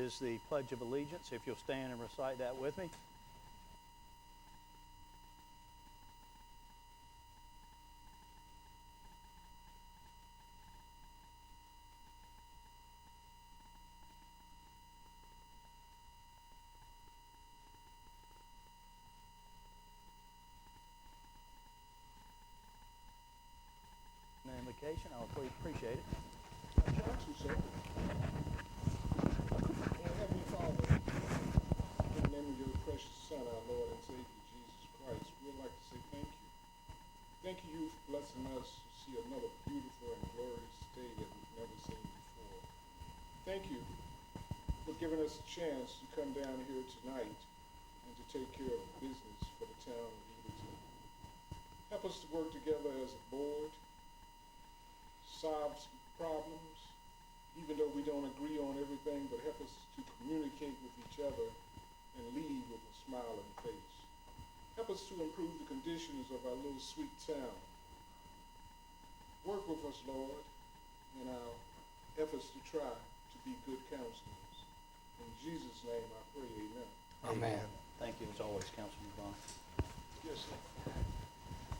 is the Pledge of Allegiance. If you'll stand and recite that with me. Invocation, I'll appreciate it. I try to, sir. Oh, Heavenly Father, in the name of your precious Son, our Lord and Savior, Jesus Christ, we'd like to say thank you. Thank you for blessing us to see another beautiful and glorious day that we've never seen before. Thank you for giving us a chance to come down here tonight and to take care of business for the town of Edenton. Help us to work together as a board, solve some problems, even though we don't agree on everything, but help us to communicate with each other and leave with a smile on the face. Help us to improve the conditions of our little sweet town. Work with us, Lord, in our efforts to try to be good counselors. In Jesus' name I pray, amen. Amen. Thank you as always, Councilman Vaughn. Yes, sir.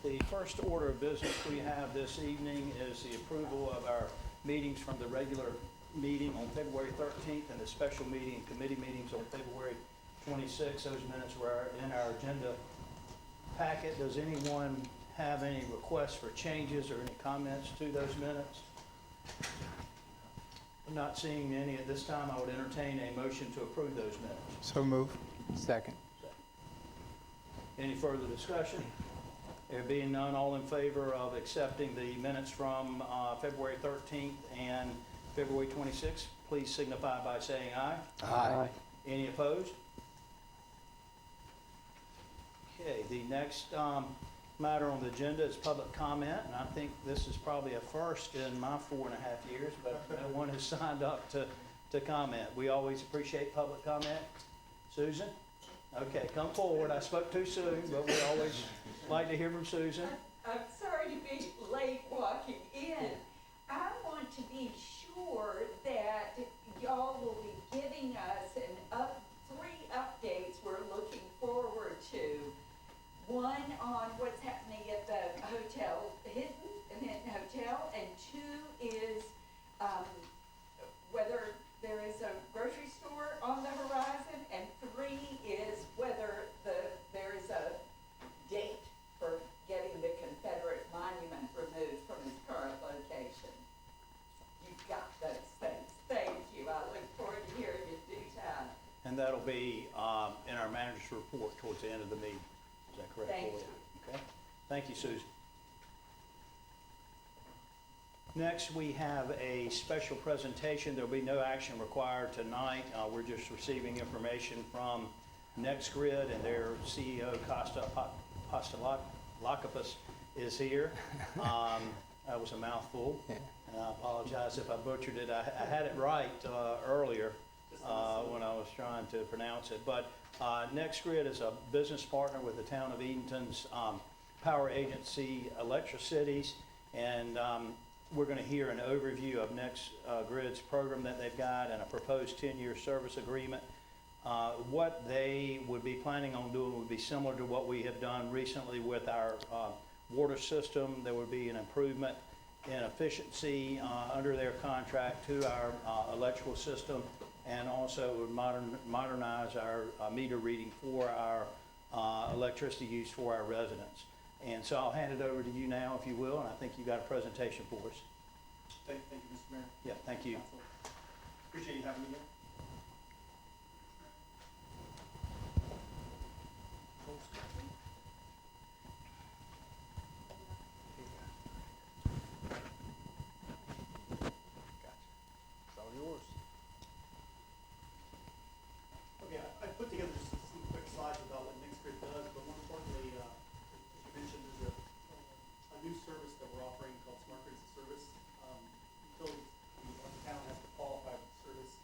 The first order of business we have this evening is the approval of our meetings from the regular meeting on February 13th and the special meeting and committee meetings on February 26th. Those minutes were in our agenda packet. Does anyone have any requests for changes or any comments to those minutes? I'm not seeing any at this time. I would entertain a motion to approve those minutes. So move. Second. Any further discussion? There being none, all in favor of accepting the minutes from February 13th and February 26th, please signify by saying aye. Aye. Any opposed? Okay, the next matter on the agenda is public comment, and I think this is probably a first in my 4.5 years, but no one has signed up to comment. We always appreciate public comment. Susan? Okay, come forward. I spoke too soon, but we always like to hear from Susan. I'm sorry to be late walking in. I want to be sure that y'all will be giving us three updates we're looking forward to. One on what's happening at the hotel, Edenton Hotel, and two is whether there is a grocery store on the horizon, and three is whether there is a date for getting the Confederate monument removed from its current location. You've got those things. Thank you. I look forward to hearing in due time. And that'll be in our manager's report towards the end of the meeting. Is that correct? Thank you. Okay. Thank you, Susan. Next, we have a special presentation. There'll be no action required tonight. We're just receiving information from NextGrid, and their CEO, Costa Apostolakopoulos, is here. That was a mouthful, Yeah. and I apologize if I butchered it. I had it right earlier when I was trying to pronounce it. But NextGrid is a business partner with the town of Edenton's power agency, Electricities, and we're going to hear an overview of NextGrid's program that they've got and a proposed 10-year service agreement. What they would be planning on doing would be similar to what we have done recently with our water system. There would be an improvement in efficiency under their contract to our electrical system, and also it would modernize our meter reading for our electricity use for our residents. And so I'll hand it over to you now, if you will, and I think you got a presentation for us. Thank you, Mr. Mayor. Yeah, thank you. Council. Appreciate you having me here. It's all yours. Okay, I put together just some quick slides about what NextGrid does, but more importantly, as you mentioned, there's a new service that we're offering called Smart Grid as a Service. Utilities, the town has to qualify for the service.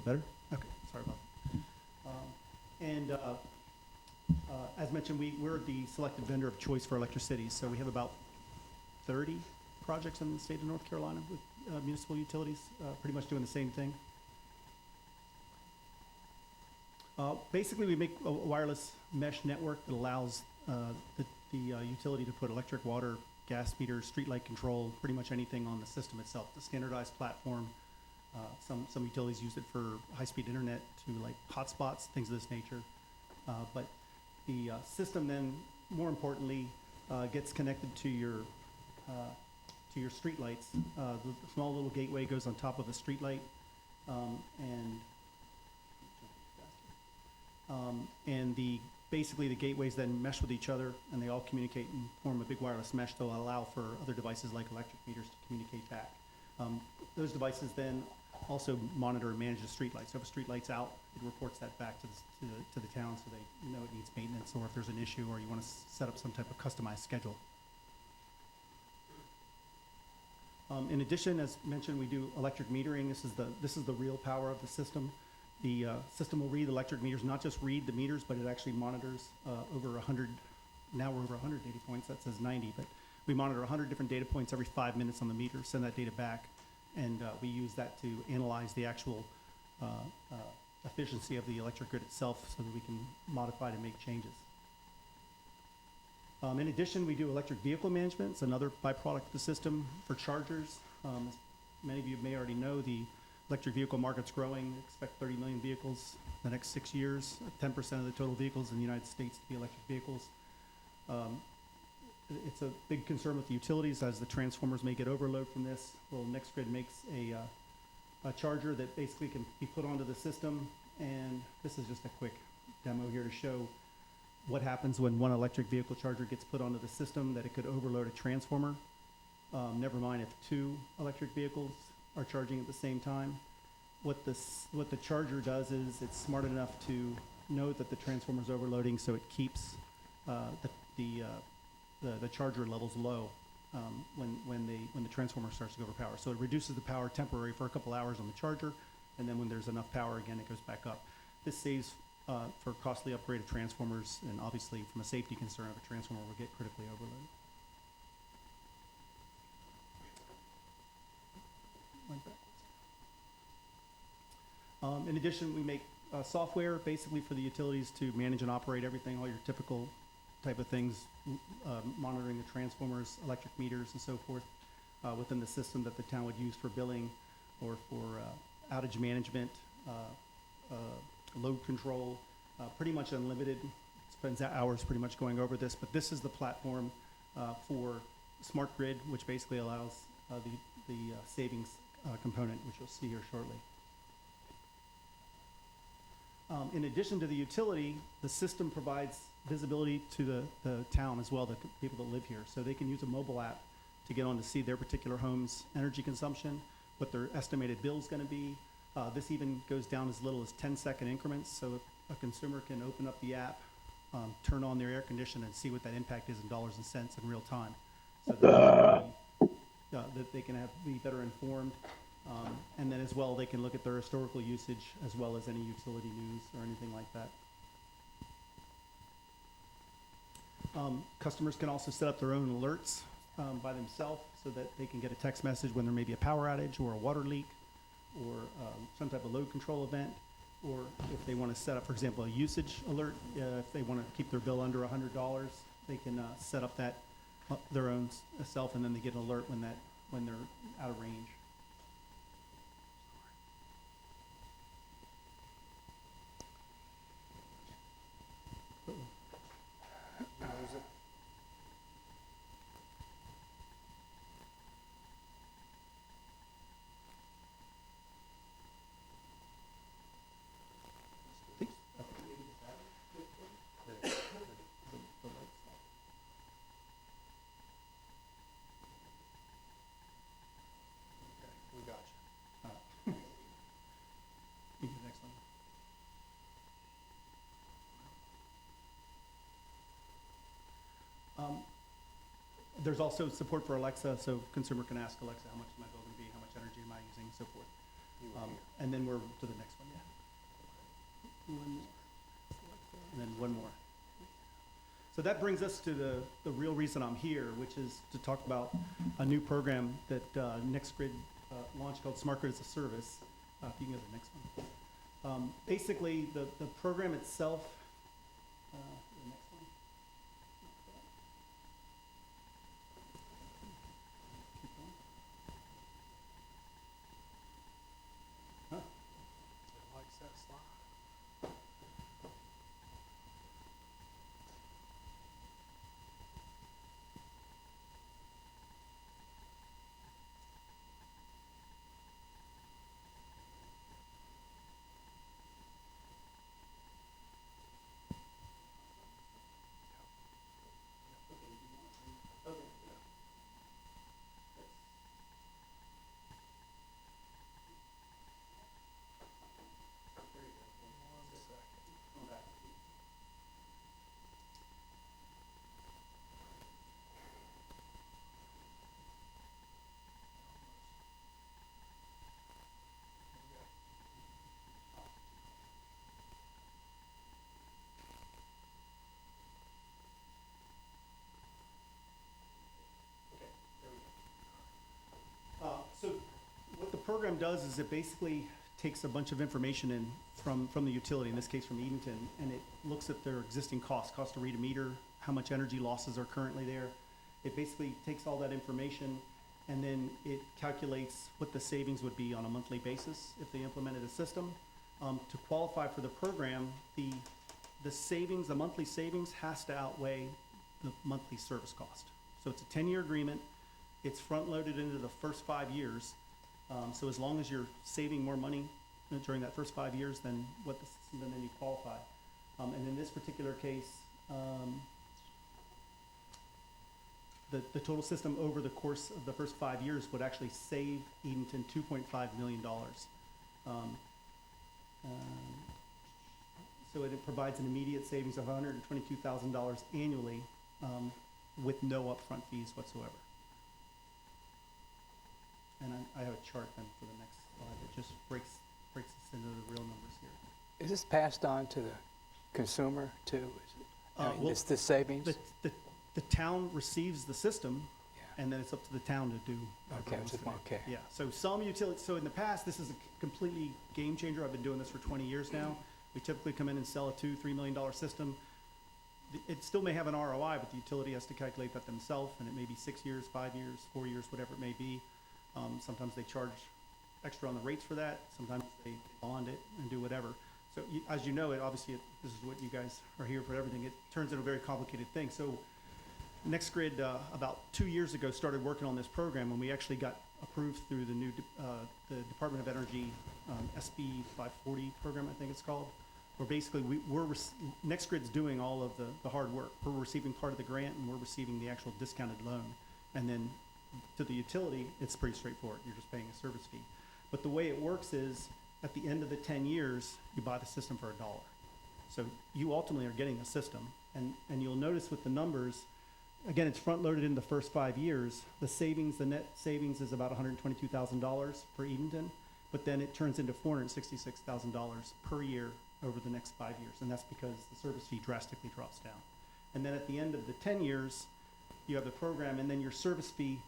it better? Okay, sorry about that. As mentioned, we're the selected vendor of choice for electricity. So we have about 30 projects in the state of North Carolina with municipal utilities, pretty much doing the same thing. Basically, we make a wireless mesh network that allows the utility to put electric, water, gas meters, streetlight control, pretty much anything on the system itself. It's a standardized platform. Some utilities use it for high-speed internet to like hotspots, things of this nature. But the system then, more importantly, gets connected to your streetlights. The small little gateway goes on top of a streetlight, and basically the gateways then mesh with each other, and they all communicate and form a big wireless mesh that will allow for other devices like electric meters to communicate back. Those devices then also monitor and manage the streetlights. So if a streetlight's out, it reports that back to the town, so they know it needs maintenance, or if there's an issue, or you want to set up some type of customized schedule. In addition, as mentioned, we do electric metering. This is the real power of the system. The system will read electric meters, not just read the meters, but it actually monitors over 100. Now we're over 100 data points. That says 90, but we monitor 100 different data points every 5 minutes on the meter. Send that data back, and we use that to analyze the actual efficiency of the electric grid itself, so that we can modify to make changes. In addition, we do electric vehicle management. It's another byproduct of the system for chargers. As many of you may already know, the electric vehicle market's growing. Expect 30 million vehicles in the next 6 years, 10% of the total vehicles in the United States to be electric vehicles. It's a big concern with the utilities, as the transformers may get overload from this. Well, NextGrid makes a charger that basically can be put onto the system, and this is just a quick demo here to show what happens when one electric vehicle charger gets put onto the system, that it could overload a transformer. Never mind if 2 electric vehicles are charging at the same time. What the charger does is it's smart enough to know that the transformer is overloading, so it keeps the charger levels low when the transformer starts to go over power. So it reduces the power temporarily for a couple hours on the charger, and then when there's enough power again, it goes back up. This saves for costly upgrade of transformers, and obviously from a safety concern, if a transformer will get critically overloaded. In addition, we make software basically for the utilities to manage and operate everything, all your typical type of things, monitoring the transformers, electric meters, and so forth within the system that the town would use for billing or for outage management, load control, pretty much unlimited. Spends hours pretty much going over this, but this is the platform for smart grid, which basically allows the savings component, which you'll see here shortly. In addition to the utility, the system provides visibility to the town as well, the people that live here. So they can use a mobile app to get on to see their particular home's energy consumption, what their estimated bill is going to be. This even goes down as little as 10-second increments, so a consumer can open up the app, turn on their air conditioner, and see what that impact is in dollars and cents in real time, so that they can be better informed. And then as well, they can look at their historical usage as well as any utility news or anything like that. Customers can also set up their own alerts by themselves, so that they can get a text message when there may be a power outage or a water leak or some type of load control event, or if they want to set up, for example, a usage alert. If they want to keep their bill under $100, they can set up that their own self, and then they get an alert when they're out of range. There's also support for Alexa, so consumer can ask Alexa, how much is my bill going to be, how much energy am I using, and so forth. And then we're to the next one, yeah. One more. And then one more. So that brings us to the real reason I'm here, which is to talk about a new program that NextGrid launched called Smart Grid as a Service. If you can go to the next one. Basically, the program itself, the next one. Keep going. Huh? Likes that slide. So what the program does is it basically takes a bunch of information in from the utility, in this case from Edenton, and it looks at their existing cost to read a meter, how much energy losses are currently there. It basically takes all that information and then it calculates what the savings would be on a monthly basis if they implemented a system. To qualify for the program, the savings, the monthly savings has to outweigh the monthly service cost. So it's a 10-year agreement. It's front-loaded into the first 5 years. So as long as you're saving more money during that first 5 years than what the system, then you qualify. And in this particular case, the total system over the course of the first 5 years would actually save Edenton $2.5 million. So it provides an immediate savings of $122,000 annually with no upfront fees whatsoever. And I have a chart then for the next slide that just breaks this into the real numbers here. Is this passed on to the consumer too? Is it, Well, it's the savings? The town receives the system, Yeah. and then it's up to the town to do. Okay, just one, okay. Yeah, so some utilities, so in the past, this is a completely game changer. I've been doing this for 20 years now. We typically come in and sell a $2-3 million system. It still may have an ROI, but the utility has to calculate that themselves, and it may be 6 years, 5 years, 4 years, whatever it may be. Sometimes they charge extra on the rates for that. Sometimes they bond it and do whatever. So as you know, this is what you guys are here for everything. It turns into a very complicated thing. So NextGrid, about 2 years ago, started working on this program, and we actually got approved through the new the Department of Energy SB 540 program, I think it's called, where basically NextGrid's doing all of the hard work. We're receiving part of the grant, and we're receiving the actual discounted loan. And then to the utility, it's pretty straightforward. You're just paying a service fee. But the way it works is, at the end of the 10 years, you buy the system for $1. So you ultimately are getting the system. And you'll notice with the numbers, again, it's front-loaded in the first 5 years. The net savings is about $122,000 for Edenton, but then it turns into $466,000 per year over the next 5 years, and that's because the service fee drastically drops down. And then at the end of the 10 years, you have the program, and then your service fee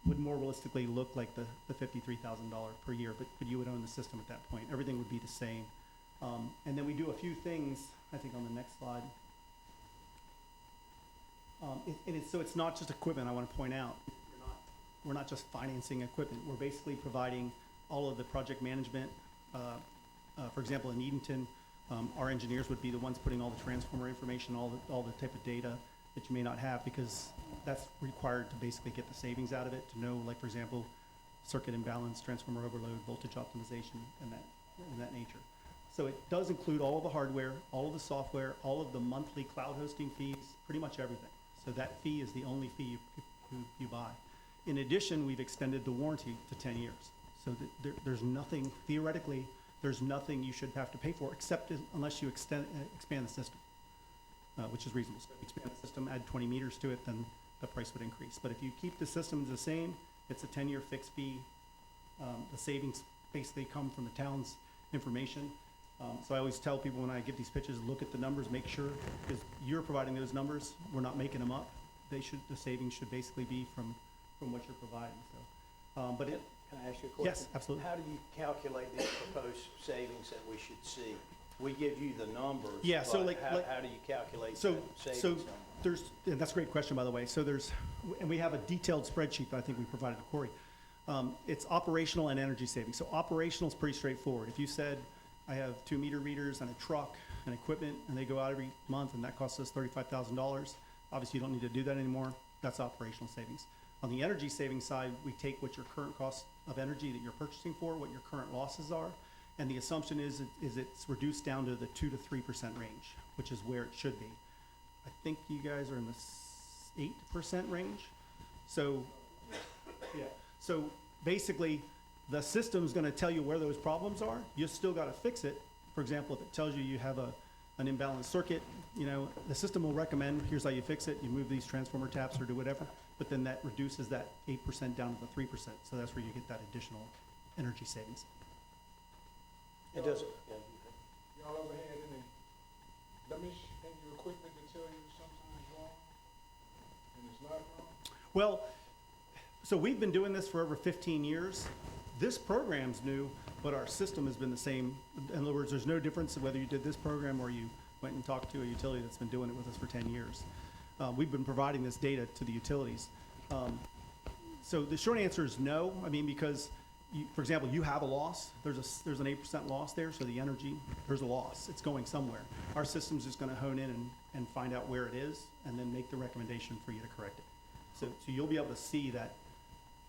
would more realistically look like the $53,000 per year, but you would own the system at that point. Everything would be the same. And then we do a few things, I think on the next slide. So it's not just equipment, I want to point out. We're not just financing equipment. We're basically providing all of the project management. For example, in Edenton, our engineers would be the ones putting all the transformer information, all the type of data that you may not have, because that's required to basically get the savings out of it, to know, like, for example, circuit imbalance, transformer overload, voltage optimization, and that nature. So it does include all of the hardware, all of the software, all of the monthly cloud hosting fees, pretty much everything. So that fee is the only fee you buy. In addition, we've extended the warranty to 10 years. So there's nothing, theoretically, there's nothing you should have to pay for, except unless you expand the system, which is reasonable. So if you expand the system, add 20 meters to it, then the price would increase. But if you keep the systems the same, it's a 10-year fixed fee. The savings basically come from the town's information. So I always tell people when I give these pitches, look at the numbers, make sure, because you're providing those numbers, we're not making them up. The savings should basically be from what you're providing, so. But it, Can I ask you a question? yes, absolutely. How do you calculate these proposed savings that we should see? We give you the numbers. Yeah, so but like- how do you calculate So, that savings so number? and that's a great question, by the way. So and we have a detailed spreadsheet that I think we provided to Corey. It's operational and energy savings. So operational is pretty straightforward. If you said, I have 2 meter readers and a truck and equipment, and they go out every month, and that costs us $35,000, obviously you don't need to do that anymore. That's operational savings. On the energy savings side, we take what your current cost of energy that you're purchasing for, what your current losses are, and the assumption is it's reduced down to the 2 to 3% range, which is where it should be. I think you guys are in the 8% range. So, yeah. So basically, the system's gonna tell you where those problems are. You still gotta fix it. For example, if it tells you you have an imbalanced circuit, you know, the system will recommend, here's how you fix it. You move these transformer taps or do whatever, but then that reduces that 8% down to the 3%. So that's where you get that additional energy savings. It does, yeah, Y'all ever had any blemish in your equipment that tell you something's wrong and it's not wrong? Well, so we've been doing this for over 15 years. This program's new, but our system has been the same. In other words, there's no difference whether you did this program or you went and talked to a utility that's been doing it with us for 10 years. We've been providing this data to the utilities. So the short answer is no. I mean, because, for example, you have a loss. There's an 8% loss there, so the energy, there's a loss. It's going somewhere. Our system's just gonna hone in and find out where it is and then make the recommendation for you to correct it. So you'll be able to see that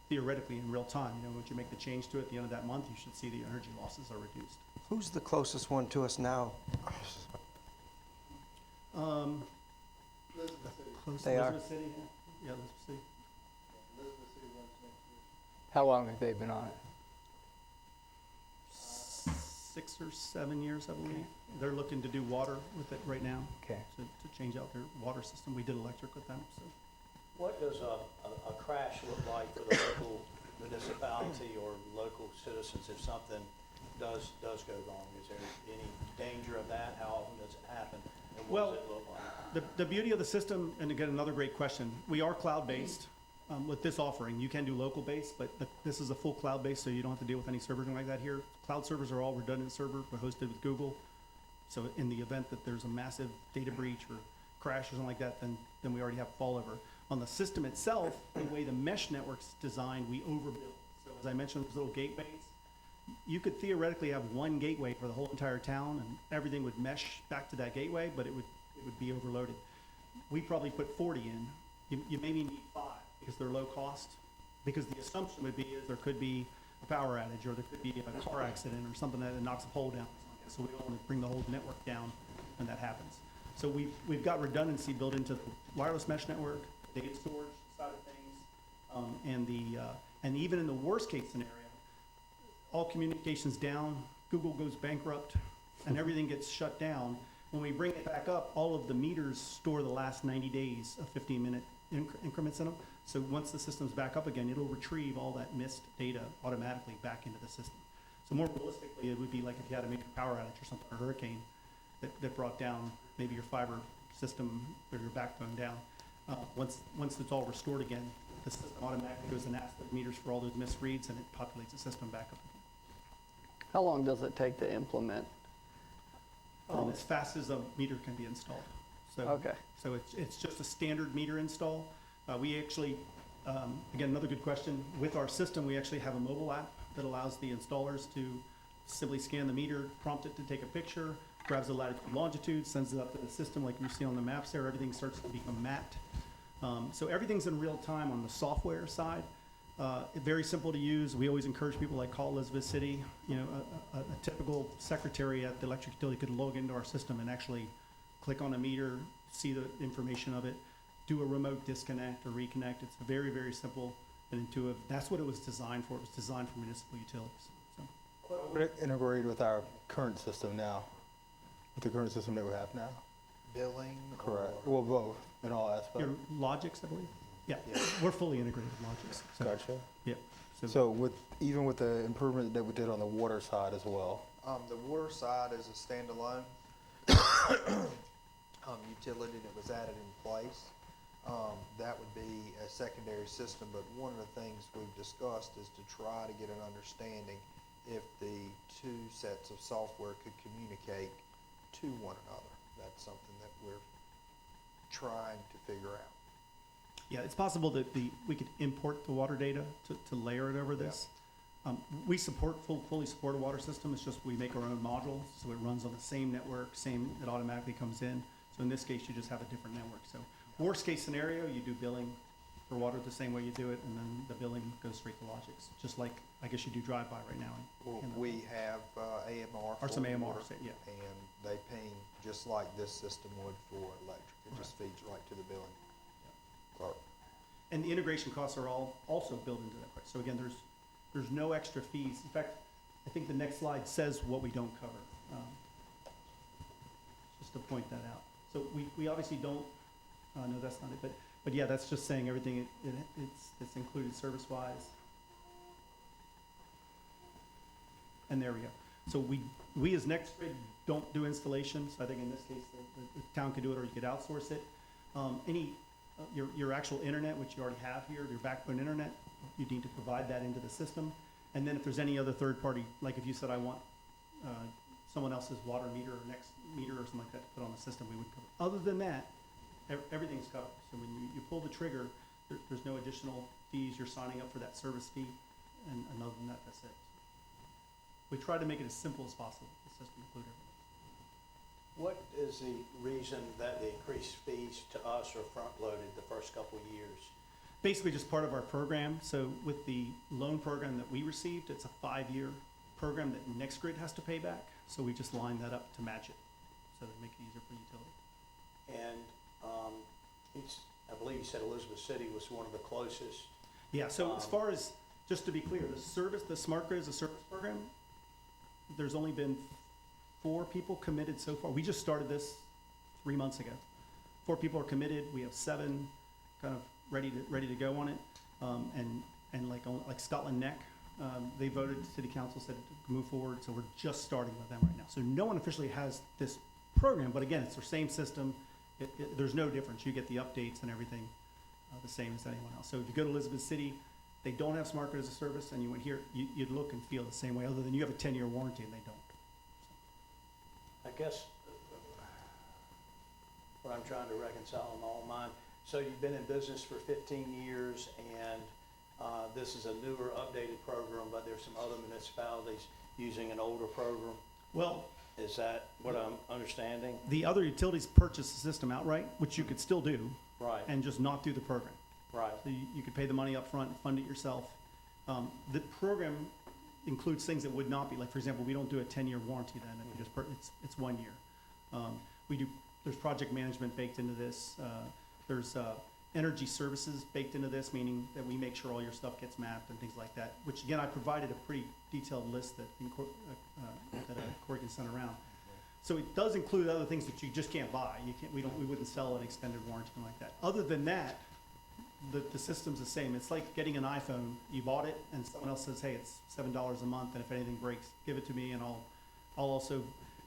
theoretically in real time. You know, once you make the change to it at the end of that month, you should see the energy losses are reduced. Who's the closest one to us now? Elizabeth City. Close They to are. Elizabeth City, yeah, Elizabeth City. Elizabeth City runs next year. How long have they been on it? 6 or 7 years, I believe. They're looking to do water with it right now, Okay. to change out their water system. We did electric with them, so. What does a crash look like for the local municipality or local citizens if something does go wrong? Is there any danger of that? How often does it happen? And what Well, does it look like? The beauty of the system, and again, another great question, we are cloud-based. With this offering, you can do local-based, but this is a full cloud-based, so you don't have to deal with any servers like that here. Cloud servers are all redundant server, but hosted with Google. So in the event that there's a massive data breach or crash or something like that, then we already have fallover. On the system itself, the way the mesh network's designed, we overbuild. So as I mentioned, those little gateways, you could theoretically have one gateway for the whole entire town, and everything would mesh back to that gateway, but it would be overloaded. We probably put 40 in. You maybe need 5 because they're low cost. Because the assumption would be is there could be a power outage or there could be a car accident or something that knocks a pole down. So we don't want to bring the whole network down when that happens. So we've got redundancy built into the wireless mesh network, data storage side of things, and even in the worst case scenario, all communications down, Google goes bankrupt, and everything gets shut down. When we bring it back up, all of the meters store the last 90 days of 15-minute increments in them. So once the system's back up again, it'll retrieve all that missed data automatically back into the system. So more realistically, it would be like if you had a major power outage or something, or hurricane that brought down maybe your fiber system or your backbone down. Once it's all restored again, the system automatically goes and asks the meters for all those missed reads, and it populates the system back up again. How long does it take to implement? As fast as a meter can be installed. So, Okay. So it's just a standard meter install. We actually, again, another good question. With our system, we actually have a mobile app that allows the installers to simply scan the meter, prompt it to take a picture, grabs the latitude, longitude, sends it up to the system like you see on the maps there. Everything starts to become mapped. So everything's in real time on the software side. Very simple to use. We always encourage people like call Elizabeth City. You know, a typical secretary at the electric utility could log into our system and actually click on a meter, see the information of it, do a remote disconnect or reconnect. It's very, very simple and intuitive. That's what it was designed for. It was designed for municipal utilities. So. Would it integrate with our current system now? With the current system that we have now? Billing? Correct. Well, both, in all aspects. Your Logix, I believe? Yeah, we're fully integrated with Logix. So, Gotcha. yeah. So even with the improvement that we did on the water side as well. The water side is a standalone utility that was added in place. That would be a secondary system, but one of the things we've discussed is to try to get an understanding if the two sets of software could communicate to one another. That's something that we're trying to figure out. Yeah, it's possible that we could import the water data to layer it over this. We fully support a water system. It's just we make our own module, so it runs on the same network, it automatically comes in. So in this case, you just have a different network. So worst case scenario, you do billing for water the same way you do it, and then the billing goes straight to Logix, just like I guess you do drive-by right now. Well, we have AMR Or some for AMR, water, yeah. and they ping just like this system would for electric. It just feeds right to the billing clerk. And the integration costs are all also built into that price. So again, there's no extra fees. In fact, I think the next slide says what we don't cover. Just to point that out. So we obviously don't, no, that's not it, but yeah, that's just saying everything, it's included service-wise. And there we go. So we as NextGrid don't do installations. I think in this case, the town could do it, or you could outsource it. Your actual internet, which you already have here, your backbone internet, you need to provide that into the system. And then if there's any other third party, like if you said, I want someone else's water meter or next meter or something like that to put on the system, we would cover. Other than that, everything's covered. So when you pull the trigger, there's no additional fees. You're signing up for that service fee, and other than that, that's it. We try to make it as simple as possible. The system include everything. What is the reason that the increased fees to us are front-loaded the first couple of years? Basically just part of our program. So with the loan program that we received, it's a 5-year program that NextGrid has to pay back. So we just line that up to match it, so to make it easier for utility. And I believe you said Elizabeth City was one of the closest. Yeah, so as far as, just to be clear, the Smart Grid is a service program. There's only been 4 people committed so far. We just started this 3 months ago. 4 people are committed. We have 7 kind of ready to go on it. And like Scotland Neck, they voted, city council said to move forward. So we're just starting with them right now. So no one officially has this program, but again, it's their same system. There's no difference. You get the updates and everything the same as anyone else. So if you go to Elizabeth City, they don't have Smart Grid as a service, and you went here, you'd look and feel the same way, other than you have a 10-year warranty and they don't. I guess what I'm trying to reconcile in all mine, so you've been in business for 15 years, and this is a newer, updated program, but there's some other municipalities using an older program. Well, Is that what I'm understanding? the other utilities purchase the system outright, which you could still do, Right, and just not do the program. right. So you could pay the money up front and fund it yourself. The program includes things that would not be, like, for example, we don't do a 10-year warranty then, if you just it's 1 year. There's project management baked into this. There's energy services baked into this, meaning that we make sure all your stuff gets mapped and things like that, which again, I provided a pretty detailed list that Corey can send around. So it does include other things that you just can't buy. We wouldn't sell an extended warranty like that. Other than that, the system's the same. It's like getting an iPhone. You bought it, and someone else says, "Hey, it's $7 a month, and if anything breaks, give it to me, and I'll also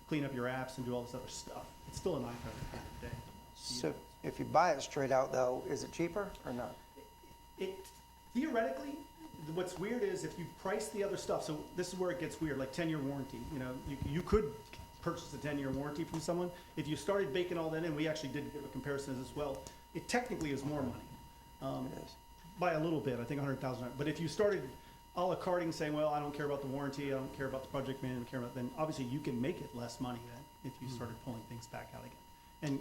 clean up your apps and do all this other stuff." It's still an iPhone at the end of the day. So if you buy it straight out though, is it cheaper or not? Theoretically, what's weird is if you price the other stuff. So this is where it gets weird. Like 10-year warranty. You know, you could purchase a 10-year warranty from someone. If you started baking all that in, we actually did give a comparison as well. It technically is more money. It is. By a little bit, I think 100,000. But if you started a la carting, saying, well, I don't care about the warranty, I don't care about the project management, then obviously you can make it less money than if you started pulling things back out again.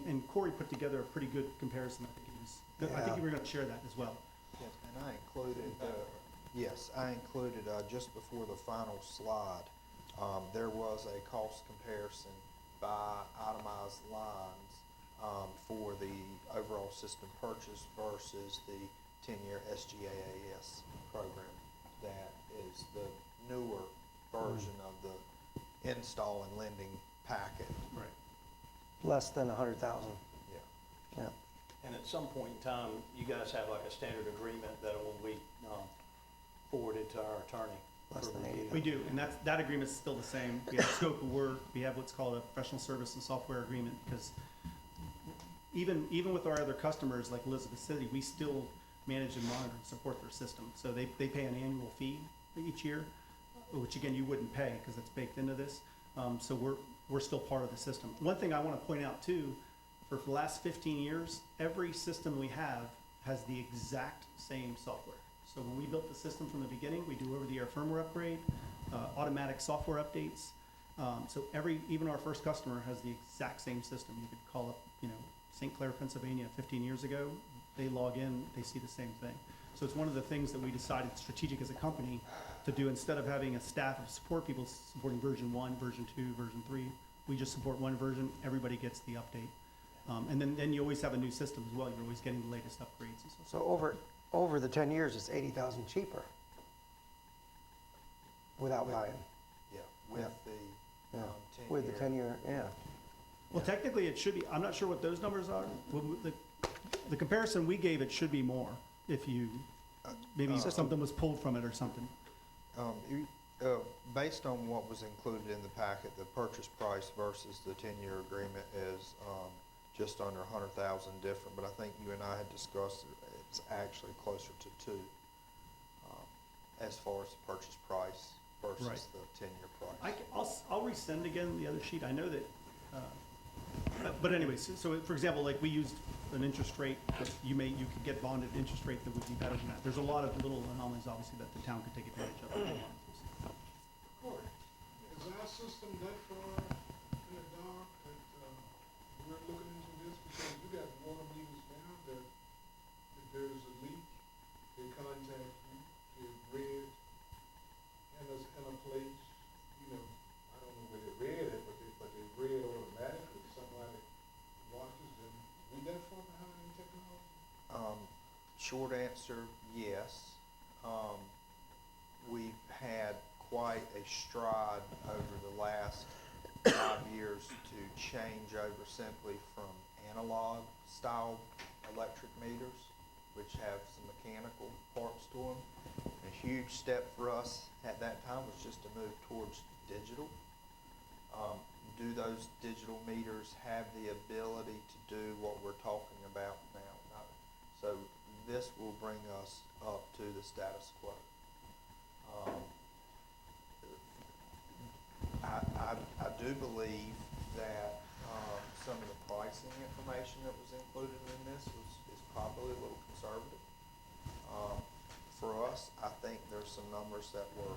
And Corey put together a pretty good comparison. I think it was good. I think you were going to share that as well. Yes, and I included, just before the final slide, there was a cost comparison by itemized lines for the overall system purchase versus the 10-year SGAAS program. That is the newer version of the install and lending packet. Right. Less than 100,000. Yeah. And at some point in time, you guys have like a standard agreement that will be forwarded to our attorney. Less for than review. 80. We do, and that agreement's still the same. We have scope of work, we have what's called a professional service and software agreement, because even with our other customers, like Elizabeth City, we still manage and monitor and support their system. So they pay an annual fee each year, which again, you wouldn't pay because it's baked into this. So we're still part of the system. One thing I want to point out too, for the last 15 years, every system we have has the exact same software. So when we built the system from the beginning, we do over-the-air firmware upgrade, automatic software updates. So even our first customer has the exact same system. You could call up, St. Clair, Pennsylvania 15 years ago, they log in, they see the same thing. So it's one of the things that we decided strategic as a company to do. Instead of having a staff of support people supporting version 1, version 2, version 3, we just support one version, everybody gets the update. And then you always have a new system as well. You're always getting the latest upgrades and so So over the 10 years, it's 80,000 cheaper without buying. Yeah, with Yeah. the Yeah. 10-year. With the 10-year, yeah. Well, technically, it should be, I'm not sure what those numbers are. The comparison we gave, it should be more, if you, maybe something was pulled from it or something. Based on what was included in the packet, the purchase price versus the 10-year agreement is just under 100,000 different, but I think you and I had discussed it's actually closer to 2 as far as the purchase price versus Right. the 10-year price. I'll resend again the other sheet. I know that, but anyways, so for example, like we used an interest rate that you could get bonded interest rate that would be better than that. There's a lot of little anomalies, obviously, that the town could take advantage of. Court, is our system that far in the dark that we're looking into this? Because you got water meters now that if there's a leak, they contact you, they're red, and it's in a place, I don't know where they're red at, but they're red automatically. Somebody watches them. We that far behind in technology? Short answer, yes. We've had quite a stride over the last 5 years to change over simply from analog style electric meters, which have some mechanical parts to them. A huge step for us at that time was just to move towards digital. Do those digital meters have the ability to do what we're talking about now? No. So this will bring us up to the status quo. I do believe that some of the pricing information that was included in this is probably a little conservative. For us, I think there's some numbers that were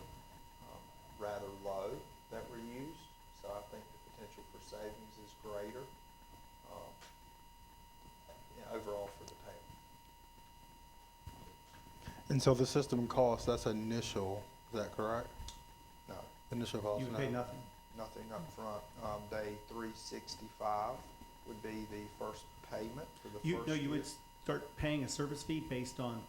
rather low that were used, so I think the potential for savings is greater overall for the town. And so the system cost, that's initial, is that correct? No, Initial cost? You would pay nothing. nothing up front. Day 365 would be the first payment for the first You year. would start paying a service fee based on,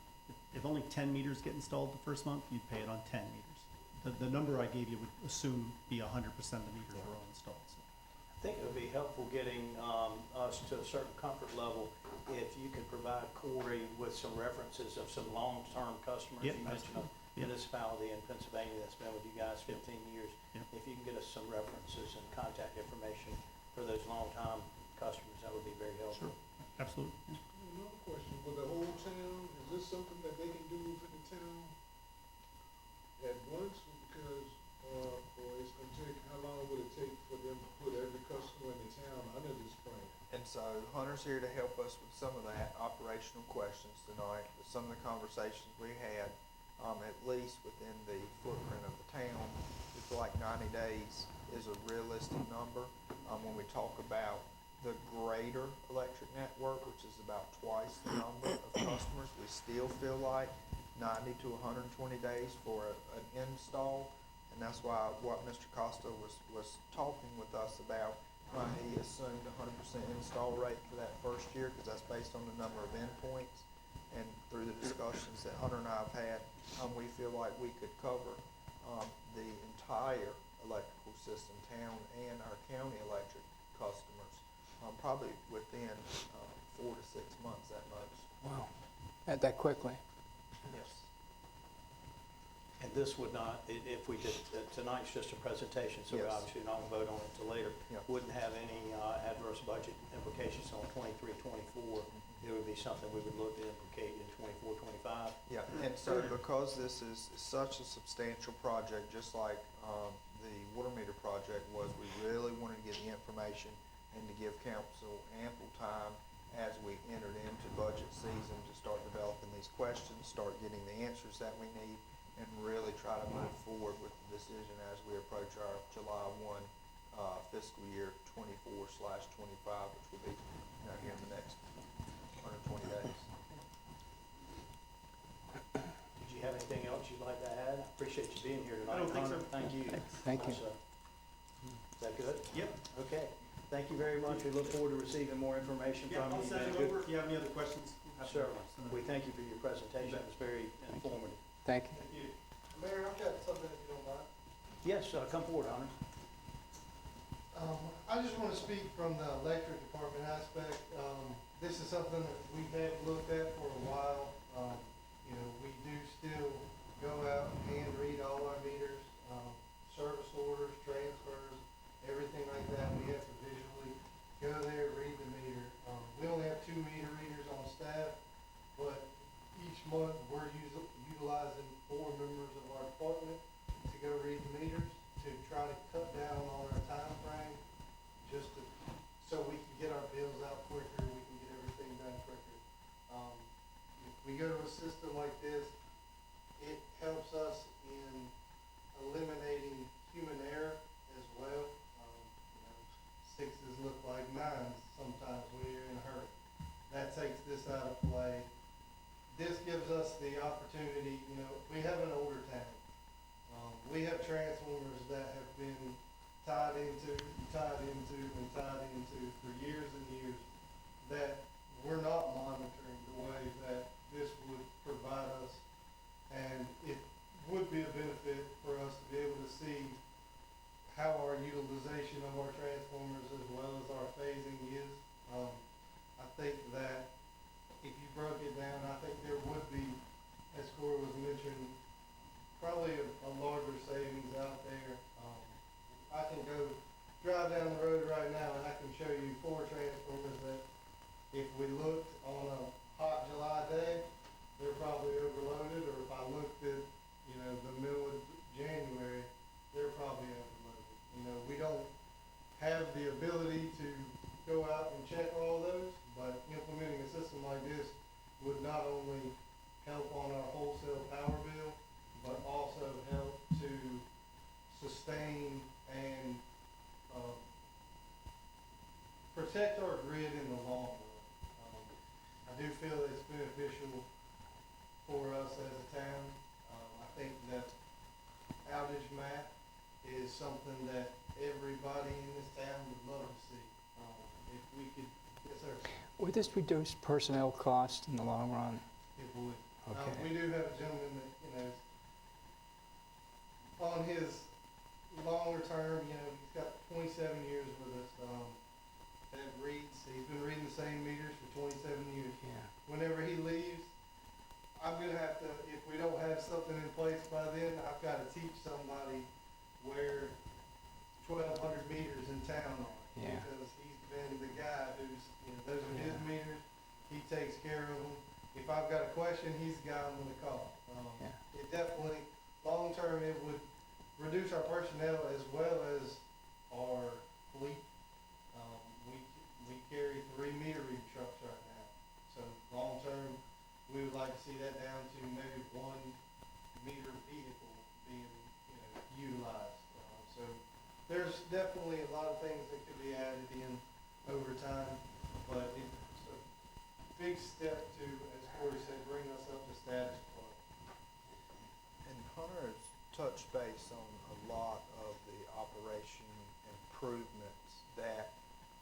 if only 10 meters get installed the first month, you'd pay it on 10 meters. The number I gave you would assume be 100% of the meters are all installed. So. I think it would be helpful getting us to a certain comfort level if you could provide Corey with some references of some long-term customers. Yep, You mentioned a Yep. municipality in Pennsylvania that's been with you guys 15 years. Yep. If you can get us some references and contact information for those long-time customers, that would be very helpful. Sure, absolutely. Yeah. Another question, for the whole town, is this something that they can do within the town at once? Because, or it's gonna take, how long would it take for them to put every customer in the town under this plan? And so Hunter's here to help us with some of that operational questions tonight. With some of the conversations we had, at least within the footprint of the town, we feel like 90 days is a realistic number. When we talk about the greater electric network, which is about twice the number of customers, we still feel like 90 to 120 days for an install. And that's why what Mr. Costa was talking with us about, why he assumed 100% install rate for that first year, because that's based on the number of endpoints. And through the discussions that Hunter and I have had, we feel like we could cover the entire electrical system, town and our county electric customers, probably within 4 to 6 months at most. Wow, that quickly. Yes. And this would not, if we did, tonight's just a presentation, so we're Yes. obviously not gonna vote on it till later. Yep. Wouldn't have any adverse budget implications on 23, 24. It would be something we would look to implicate in 24, 25. Yeah, and so because this is such a substantial project, just like the water meter project was, we really wanted to get the information and to give council ample time as we entered into budget season to start developing these questions, start getting the answers that we need, and really try to move forward with the decision as we approach our July 1 fiscal year 24/25, which will be here in the next 120 days. Did you have anything else you'd like to add? I appreciate you being here tonight. I don't think so. Hunter. Thank you. Thank you. Also. Is that good? Yep. Okay. Thank you very much. We look forward to receiving more information Yeah, from you. I'll send You've it been over good- if you have any other questions. Certainly. We thank you for your presentation. It was very informative. Thank you. Thank you. Mayor, I've got something if you don't mind. Yes, come forward, Hunter. I just want to speak from the electric department aspect. This is something that we have looked at for a while. You know, we do still go out and hand read all our meters, service orders, transfers, everything like that. We have to visually go there, read the meter. We only have 2 meter readers on staff, but each month we're utilizing 4 members of our department to go read the meters, to try to cut down on our time frame, just to, so we can get our bills out quicker, we can get everything done quicker. If we go to a system like this, it helps us in eliminating human error as well. You know, 6s look like 9s sometimes when you're in a hurry. That takes this out of play. This gives us the opportunity, you know, we have an older town. We have transformers that have been tied into for years and years that we're not monitoring the way that this would provide us. And it would be a benefit for us to be able to see how our utilization of our transformers as well as our phasing is. I think that if you broke it down, I think there would be, as Corey was mentioning, probably a larger savings out there. I can go drive down the road right now and I can show you 4 transformers that if we looked on a hot July day, they're probably overloaded, or if I looked at, you know, the middle of January, they're probably overloaded. You know, we don't have the ability to go out and check all those, but implementing a system like this would not only help on our wholesale power bill, but also help to sustain and protect our grid in the long run. I do feel it's beneficial for us as a town. I think that outage map is something that everybody in this town would love to see. If we could, yes, sir. Would this reduce personnel costs in the long run? It would. Okay. We do have a gentleman that, you know, on his longer term, you know, he's got 27 years with us. That reads, he's been reading the same meters for 27 years. Yeah. Whenever he leaves, I'm gonna have to, if we don't have something in place by then, I've gotta teach somebody where 1,200 meters in town are. Yeah. Because he's been the guy who's, you know, those are his meters, he takes care of them. If I've got a question, he's the guy I'm gonna call. Yeah. It definitely, long term, it would reduce our personnel as well as our fleet. We carry 3 meter read trucks right now. So long term, we would like to see that down to maybe 1 meter vehicle being, you know, utilized. So there's definitely a lot of things that could be added in over time, but it's a big step to, as Corey said, bring us up to status quo. And Hunter has touched base on a lot of the operation improvements that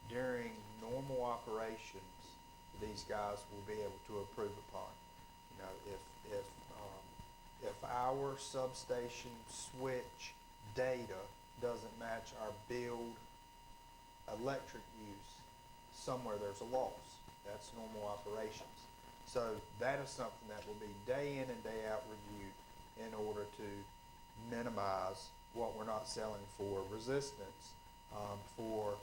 during normal operations, these guys will be able to improve upon. You know, if our substation switch data doesn't match our billed electric use, somewhere there's a loss. That's normal operations. So that is something that will be day in and day out reviewed in order to minimize what we're not selling for resistance, for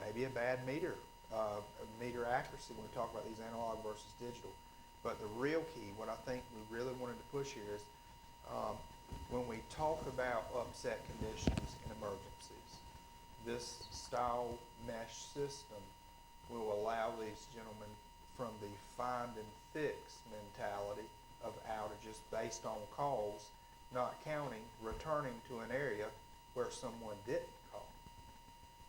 maybe a bad meter accuracy when we talk about these analog versus digital. But the real key, what I think we really wanted to push here is when we talk about upset conditions and emergencies, this style mesh system will allow these gentlemen from the find and fix mentality of outages based on calls, not counting, returning to an area where someone didn't call.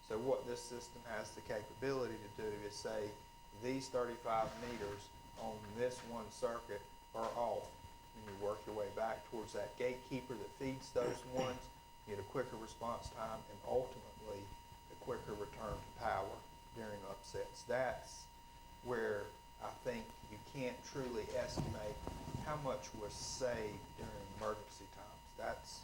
So what this system has the capability to do is say, these 35 meters on this one circuit are off. And you work your way back towards that gatekeeper that feeds those ones, you get a quicker response time, and ultimately a quicker return to power during upsets. That's where I think you can't truly estimate how much was saved during emergency times. That's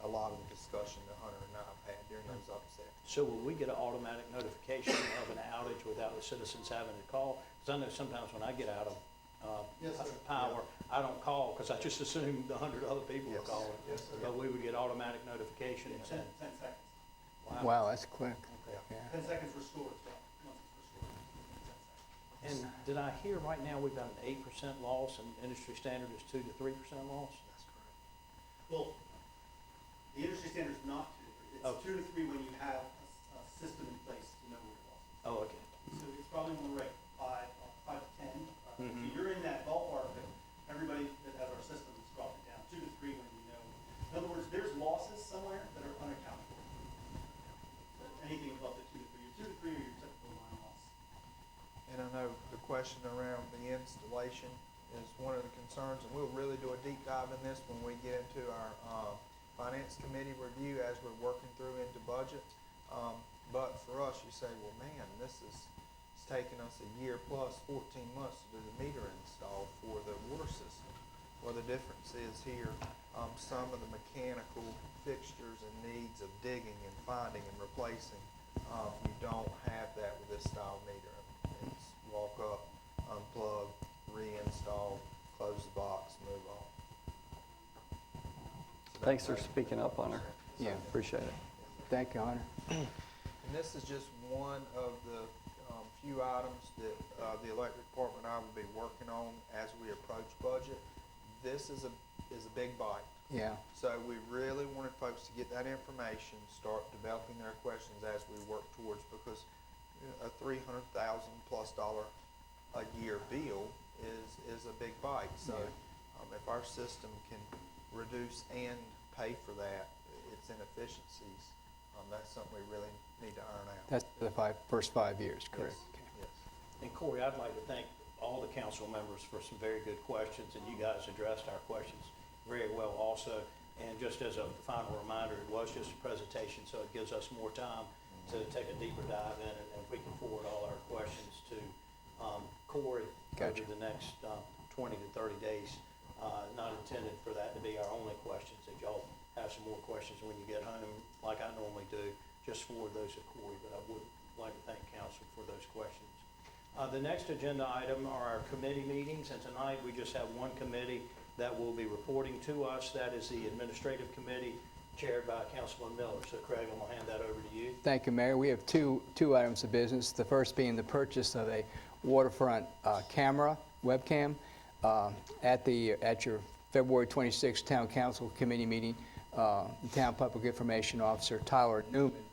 a lot of the discussion that Hunter and I have had during those upsets. So will we get an automatic notification of an outage without the citizens having to call? Because I know sometimes when I get out of Yes, sir. power, I don't call because I just assume the 100 other people are Yes. calling. Yes, sir. But we would get automatic notification and 10 send. seconds. Wow, that's quick. Okay. Yeah. 10 seconds restored as well. Once it's restored, 10 seconds. And did I hear right now we've got an 8% loss and industry standard is 2 to 3% loss? That's correct. Well, the industry standard is not 2 to 3. It's Oh. 2 to 3 when you have a system in place to know where your losses. Oh, okay. So it's probably more like 5 to 10. So Mhm. you're in that ballpark, but everybody that has our system is dropping down 2 to 3 when you know. In other words, there's losses somewhere that are unaccounted for. So anything above the 2 to 3, your 2 to 3 are your typical line loss. And I know the question around the installation is one of the concerns, and we'll really do a deep dive in this when we get into our finance committee review as we're working through into budget. But for us, you say, well, man, it's taken us a year plus 14 months to do the meter install for the water system. Well, the difference is here, some of the mechanical fixtures and needs of digging and finding and replacing, you don't have that with this style meter. It's walk up, unplug, reinstall, close the box, move on. So Thanks for that's speaking up, Hunter. Yeah. Appreciate it. Thank you, Hunter. And this is just one of the few items that the electric department and I will be working on as we approach budget. This is a big bite. Yeah. So we really wanted folks to get that information, start developing their questions as we work towards, because a $300,000+ a year bill is a big bite. So if our system can reduce and pay for that, its inefficiencies, that's something we really need to iron out. That's the first 5 years, correct? Yes. Yes. And Corey, I'd like to thank all the council members for some very good questions, and you guys addressed our questions very well also. And just as a final reminder, it was just a presentation, so it gives us more time to take a deeper dive in, and if we can forward all our questions to Corey Gotcha. over the next 20 to 30 days. Not intended for that to be our only questions, that y'all have some more questions when you get home, like I normally do, just forward those to Corey, but I would like to thank council for those questions. The next agenda item are our committee meetings, and tonight we just have one committee that will be reporting to us. That is the administrative committee chaired by Councilman Miller. So Craig, I'm gonna hand that over to you. Thank you, Mayor. We have two items of business. The first being the purchase of a waterfront camera, webcam. At your February 26th Town Council Committee meeting, the Town Public Information Officer, Tyler Newman,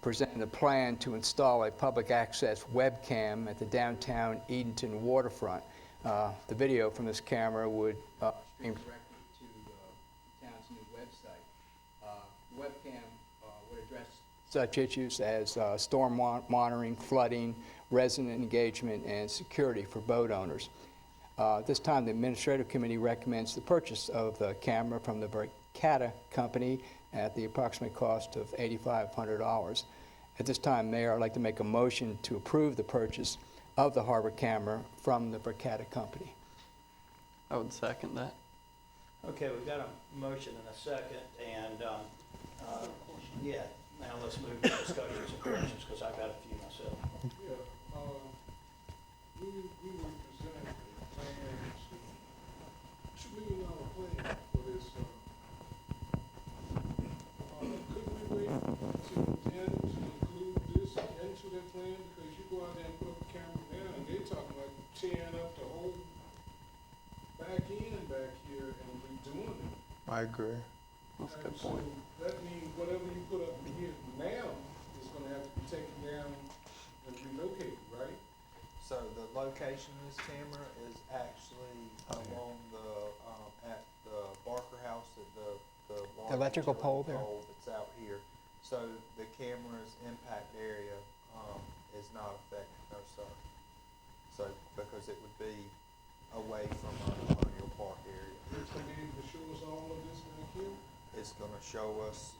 presented a plan to install a public access webcam at the downtown Edenton waterfront. The video from this camera would stream directly to the town's new website. The webcam would address such issues as storm monitoring, flooding, resident engagement, and security for boat owners. At this time, the Administrative Committee recommends the purchase of the camera from the Verkada Company at the approximate cost of $8,500. At this time, Mayor, I'd like to make a motion to approve the purchase of the harbor camera from the Verkada Company. I would second that. Okay, we've got a motion and a second, and, yeah, now let's move to discussions and questions, because I've got a few myself. Yeah, we were presented a plan $2 million plan for this, could we wait until then to include this into that plan? Because you go out there and put up a camera now, and they talking about tearing up the whole back end back here and redoing it. I agree. That's a good And so point. that means whatever you put up here now is gonna have to be taken down and relocated, right? So the location of this camera is actually along the, at the Barker House at the large electrical utility pole there? pole that's out here. So the camera's impact area, is not affected, no sir. So, because it would be away from our Colonial Park area. It's gonna be able to show us all of this back here? It's gonna show us,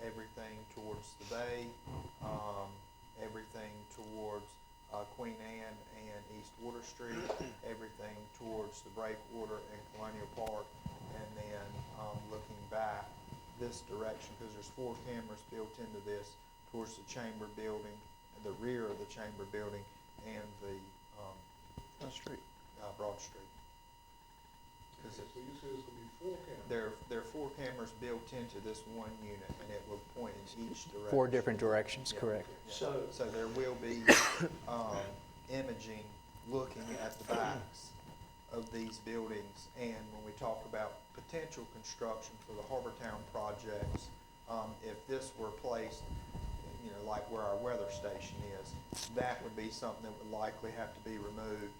everything towards the bay, everything towards, Queen Anne and East Water Street, everything towards the breakwater and Colonial Park, and then, looking back this direction, because there's 4 cameras built into this, towards the chamber building, the rear of the chamber building, and the, Street. Broad Street. 'Cause So you said it's gonna be 4 cameras? there are 4 cameras built into this one unit, and it will point in each direction. 4 different directions, Yeah. correct. Yeah. So- there will be, imaging, looking at the backs of these buildings, and when we talk about potential construction for the Harbortown projects, if this were placed, you know, like where our weather station is, that would be something that would likely have to be removed,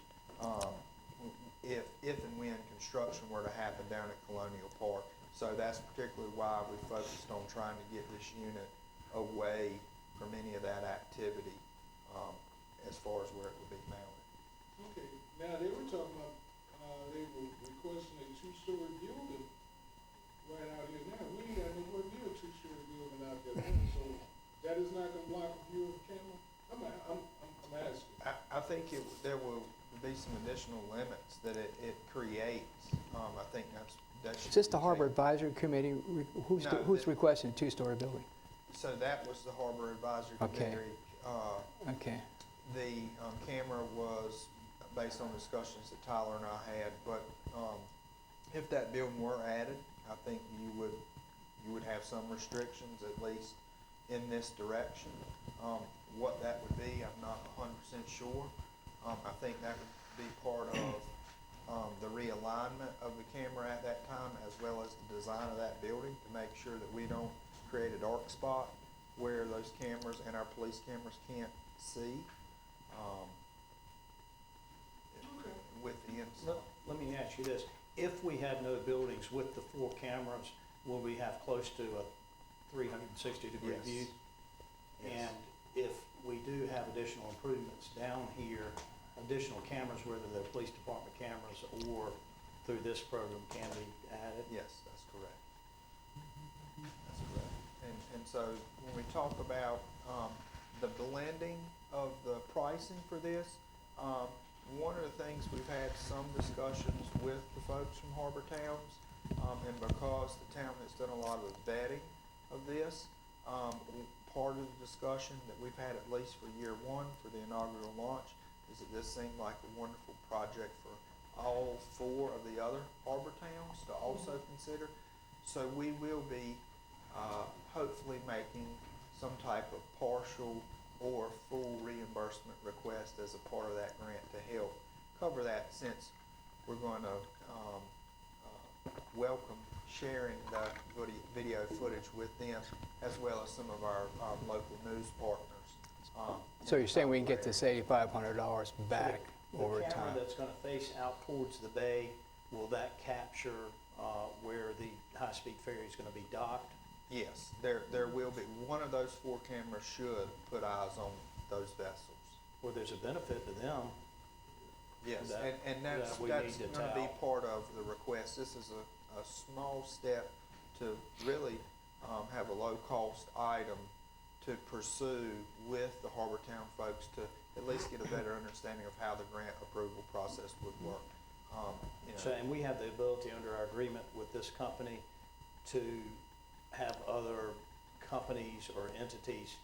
if and when construction were to happen down at Colonial Park. So that's particularly why we focused on trying to get this unit away from any of that activity, as far as where it would be mounted. Okay, now they were talking about, they were requesting a 2-story building right out here now. We ain't got nowhere near a 2-story building out there now, so that is not gonna block a view of the camera? I'm asking. I think there will be some additional limits that it creates. I think that should Is this be the Harbor taken- Advisory Committee? Who's, No, who's the- requesting a 2-story building? So that was the Harbor Advisory Okay. Committee. Okay. The camera was based on discussions that Tyler and I had, but if that building were added, I think you would have some restrictions, at least in this direction. What that would be, I'm not 100% sure. I think that would be part of the realignment of the camera at that time, as well as the design of that building, to make sure that we don't create a dark spot where those cameras and our police cameras can't see. With the install. Let me ask you this, if we had no buildings with the 4 cameras, will we have close to a 360-degree Yes. view? Yes. And if we do have additional improvements down here, additional cameras, whether they're police department cameras or through this program, can be added? Yes, that's correct. That's correct. And so when we talk about, the blending of the pricing for this, one of the things we've had some discussions with the folks from Harbor Towns, and because the town has done a lot of the vetting of this, part of the discussion that we've had at least for year 1 for the inaugural launch is that this seemed like a wonderful project for all 4 of the other harbor towns to also consider. So we will be hopefully making some type of partial or full reimbursement request as a part of that grant to help cover that, since we're going to welcome sharing the video footage with them, as well as some of our local news partners. So you're saying we can get this $8,500 back over The time? camera that's gonna face out towards the bay, will that capture where the high-speed ferry is gonna be docked? Yes, there will be. One of those 4 cameras should put eyes on those vessels. Well, there's a benefit to them. Yes, that- and that's that we that's need to gonna be tout. part of the request. This is a small step to really have a low-cost item to pursue with the Harbortown folks to at least get a better understanding of how the grant approval process would work. You know. So, and we have the ability under our agreement with this company to have other companies or entities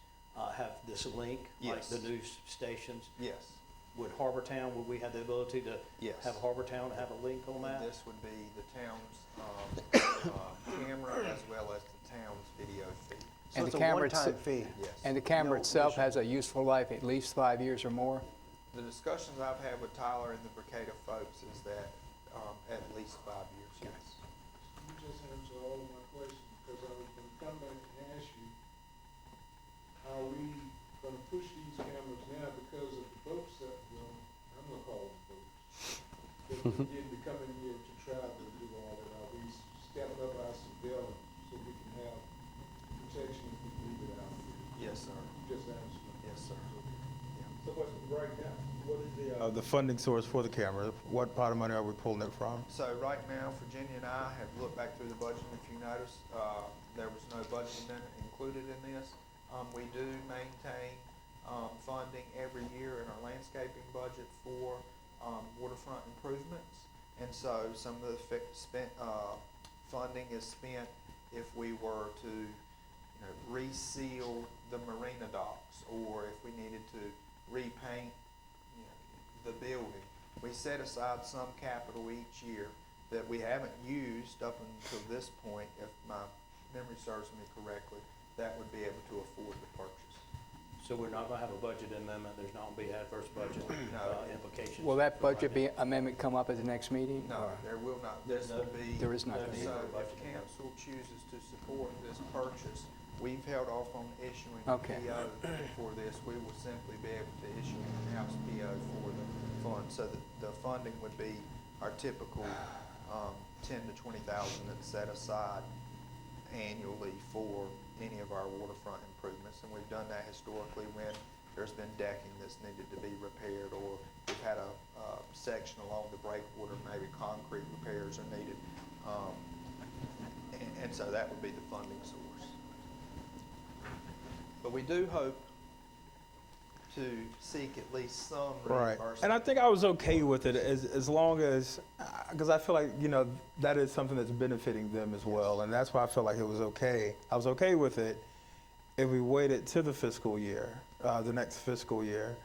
have this link, like Yes. the news stations. Yes. would Harbortown, would we have the ability to Yes. have Harbortown have a link on that? This would be the town's camera as well as the town's video feed. So And it's the a camera one-time itse- fee. Yes. And the camera No itself additional- has a useful life, at least 5 years or more? The discussions I've had with Tyler and the Bricada folks is that at least 5 years, yes. You just answered all of my questions, because I was gonna come back and ask you, are we gonna push these cameras now because of the boats that, well, I'm gonna call them boats, that we're getting to come in here to travel and do all that? Are we stepping up our surveillance so we can have protection if we leave it out? Yes, sir. You just answered my Yes, sir. So what's right now, what is the funding source for the camera? What pot of money are we pulling it from? So right now, Virginia and I have looked back through the budget, and if you notice, there was no budget amendment included in this. We do maintain funding every year in our landscaping budget for waterfront improvements. And so some of the funding is spent if we were to, reseal the marina docks, or if we needed to repaint, the building. We set aside some capital each year that we haven't used up until this point, if my memory serves me correctly, that would be able to afford the purchase. So we're not gonna have a budget amendment, there's not gonna be adverse budget implications? Will that budget amendment come up at the next meeting? No, or- there will not. This will be. There is not gonna be. So if council chooses to support this purchase, we've held off on issuing Okay. PO for this. We will simply be able to issue an in-house PO for the fund. So the funding would be our typical 10 to 20,000 that's set aside annually for any of our waterfront improvements. And we've done that historically when there's been decking that's needed to be repaired, or we've had a section along the breakwater, maybe concrete repairs are needed. And so that would be the funding source. But we do hope to seek at least some Right. reimbursement. And I think I was okay with it as long as, because I feel like, that is something that's benefiting them as well. And that's why I felt like it was okay. I was okay with it if we waited to the fiscal year, the next fiscal year,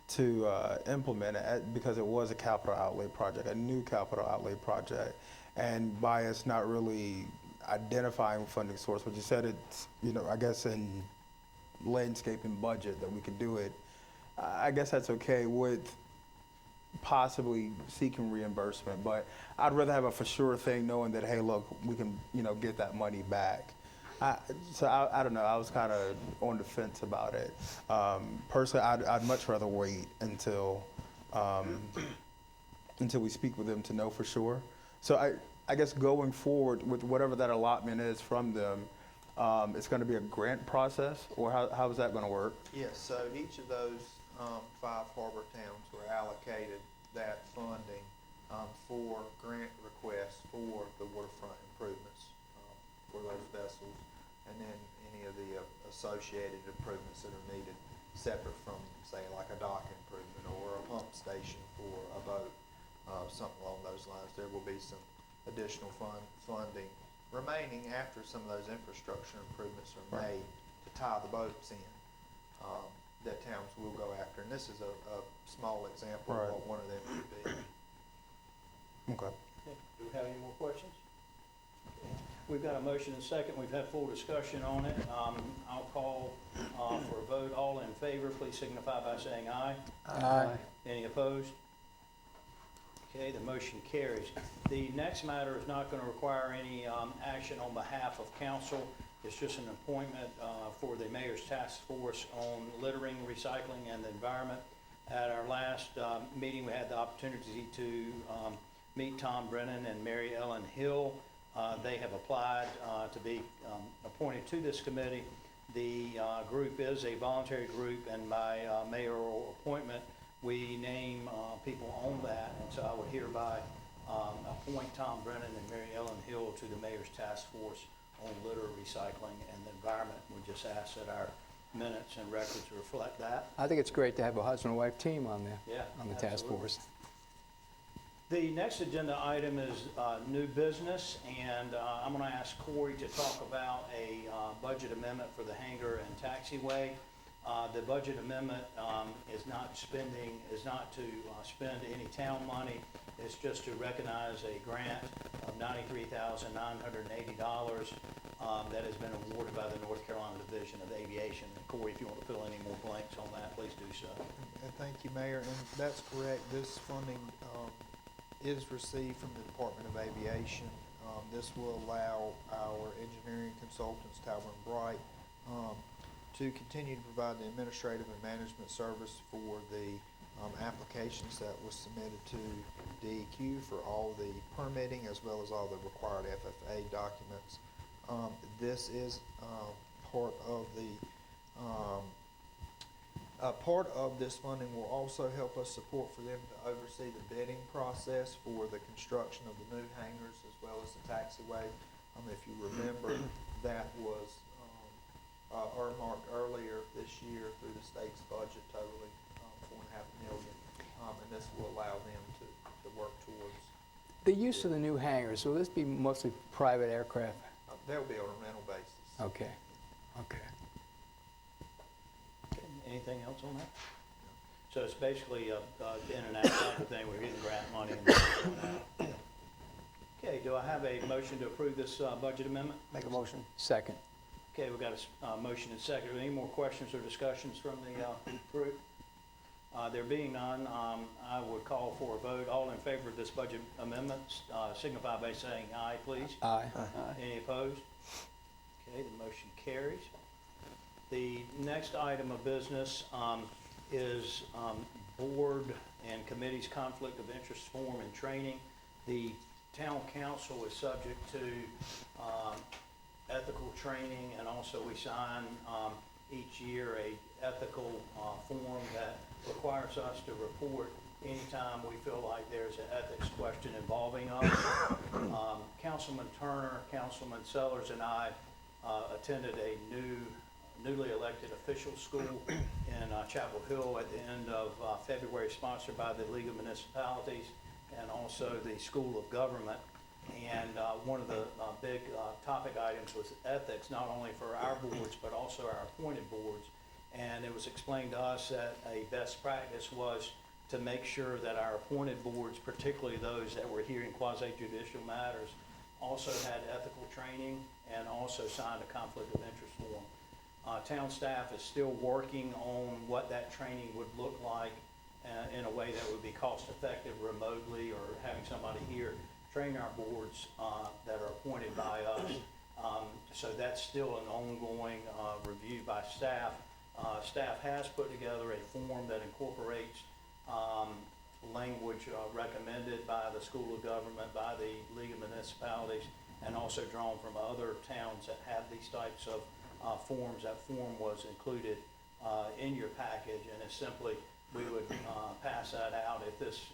to implement it, because it was a capital outlay project, a new capital outlay project. And by us not really identifying funding source, but you said it's, I guess in landscaping budget that we could do it, I guess that's okay with possibly seeking reimbursement, but I'd rather have a for sure thing knowing that, hey, look, we can, get that money back. So I don't know, I was kind of on the fence about it. Personally, I'd much rather wait until we speak with them to know for sure. So I guess going forward with whatever that allotment is from them, it's going to be a grant process, or how is that going to work? Yes, so each of those 5 harbor towns were allocated that funding for grant requests for the waterfront improvements for those vessels, and then any of the associated improvements that are needed separate from, say, like a dock improvement or a pump station for a boat, something along those lines. There will be some additional funding remaining after some of those infrastructure improvements are made to tie the boats in, that towns will go after. And this is a small example of what one of them could be. Okay. Okay. Do we have any more questions? Okay. We've got a motion and second. We've had full discussion on it. I'll call for a vote. All in favor, please signify by saying aye. Aye. Any opposed? Okay, the motion carries. The next matter is not going to require any action on behalf of council. It's just an appointment for the mayor's task force on littering, recycling, and the environment. At our last meeting, we had the opportunity to meet Tom Brennan and Mary Ellen Hill. They have applied to be appointed to this committee. The group is a voluntary group, and by mayoral appointment, we name people on that. And so I would hereby appoint Tom Brennan and Mary Ellen Hill to the mayor's task force on litter, recycling, and the environment. We just ask that our minutes and records reflect that. I think it's great to have a husband and wife team on Yeah, the task absolutely. force. The next agenda item is new business, and I'm going to ask Corey to talk about a budget amendment for the hangar and taxiway. The budget amendment is not to spend any town money. It's just to recognize a grant of $93,980 that has been awarded by the North Carolina Division of Aviation. And Corey, if you want to fill any more blanks on that, please do so. And thank you, Mayor, and that's correct. This funding is received from the Department of Aviation. This will allow our engineering consultants, Talbot and Bright, to continue to provide the administrative and management service for the applications that was submitted to DEQ for all the permitting as well as all the required FFA documents. This is part of this funding will also help us support for them to oversee the bidding process for the construction of the new hangars as well as the taxiway. If you remember, that was earmarked earlier this year through the state's budget totaling $4.5 million, and this will allow them to work towards. The use of the new hangars, will this be mostly private aircraft? They'll be on a rental basis. Okay, okay. Okay, anything else on that? So it's basically in and out type of thing. We're getting grant money and going out. Okay, do I have a motion to approve this budget amendment? Make a motion. Second. Okay, we've got a motion and second. Any more questions or discussions from the group? There being none, I would call for a vote. All in favor of this budget amendment, signify by saying aye, please. Aye. Any opposed? Okay, the motion carries. The next item of business is board and committees conflict of interest form and training. The town council is subject to ethical training, and also we sign each year a ethical form that requires us to report anytime we feel like there's an ethics question involving us. Councilman Turner, Councilman Sellers, and I attended a newly elected official school in Chapel Hill at the end of February, sponsored by the League of Municipalities and also the School of Government. And one of the big topic items was ethics, not only for our boards, but also our appointed boards. And it was explained to us that a best practice was to make sure that our appointed boards, particularly those that were hearing quasi-judicial matters, also had ethical training and also signed a conflict of interest form. Town staff is still working on what that training would look like in a way that would be cost-effective remotely, or having somebody here train our boards that are appointed by us. So that's still an ongoing review by staff. Staff has put together a form that incorporates language recommended by the School of Government, by the League of Municipalities, and also drawn from other towns that have these types of forms. That form was included in your package, and it's simply, we would pass that out. If this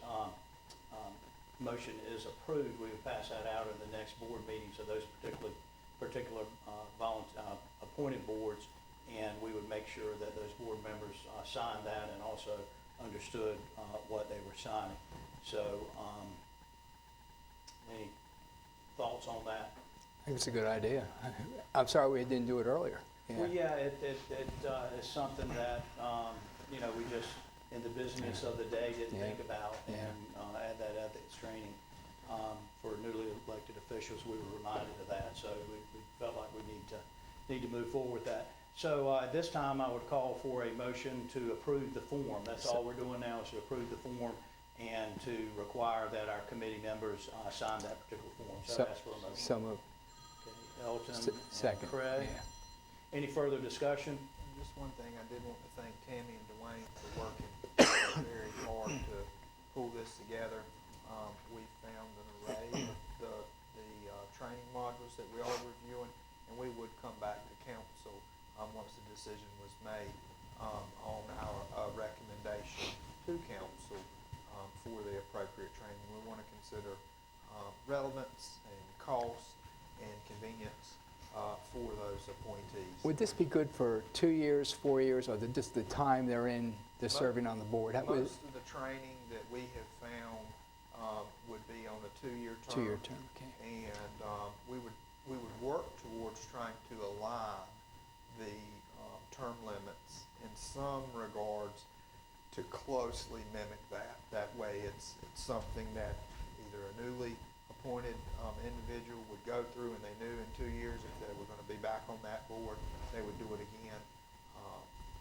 motion is approved, we would pass that out in the next board meeting, so those particular appointed boards, and we would make sure that those board members signed that and also understood what they were signing. So, any thoughts on that? I think it's a good idea. I'm sorry we didn't do it earlier. Well, yeah, it is something that, we just, in the business of the day, didn't think about, and add that ethics training for newly elected officials. We were reminded of that, so we felt like we need to move forward with that. So at this time, I would call for a motion to approve the form. That's all we're doing now, is to approve the form and to require that our committee members sign that particular form. So I ask for a motion. So moved. Okay, Elton Second. and Craig. Yeah. Any further discussion? Just one thing, I did want to thank Tammy and Dwayne for working very hard to pull this together. We found an array of the training modules that we are reviewing, and we would come back to council once the decision was made on our recommendation to council for the appropriate training. We want to consider relevance and cost and convenience for those appointees. Would this be good for 2 years, 4 years, or just the time they're in the serving on the board? Most of the training that we have found would be on a 2-year term. 2-year term, okay. And we would work towards trying to align the term limits in some regards to closely mimic that. That way it's something that either a newly appointed individual would go through and they knew in 2 years if they were going to be back on that board, they would do it again.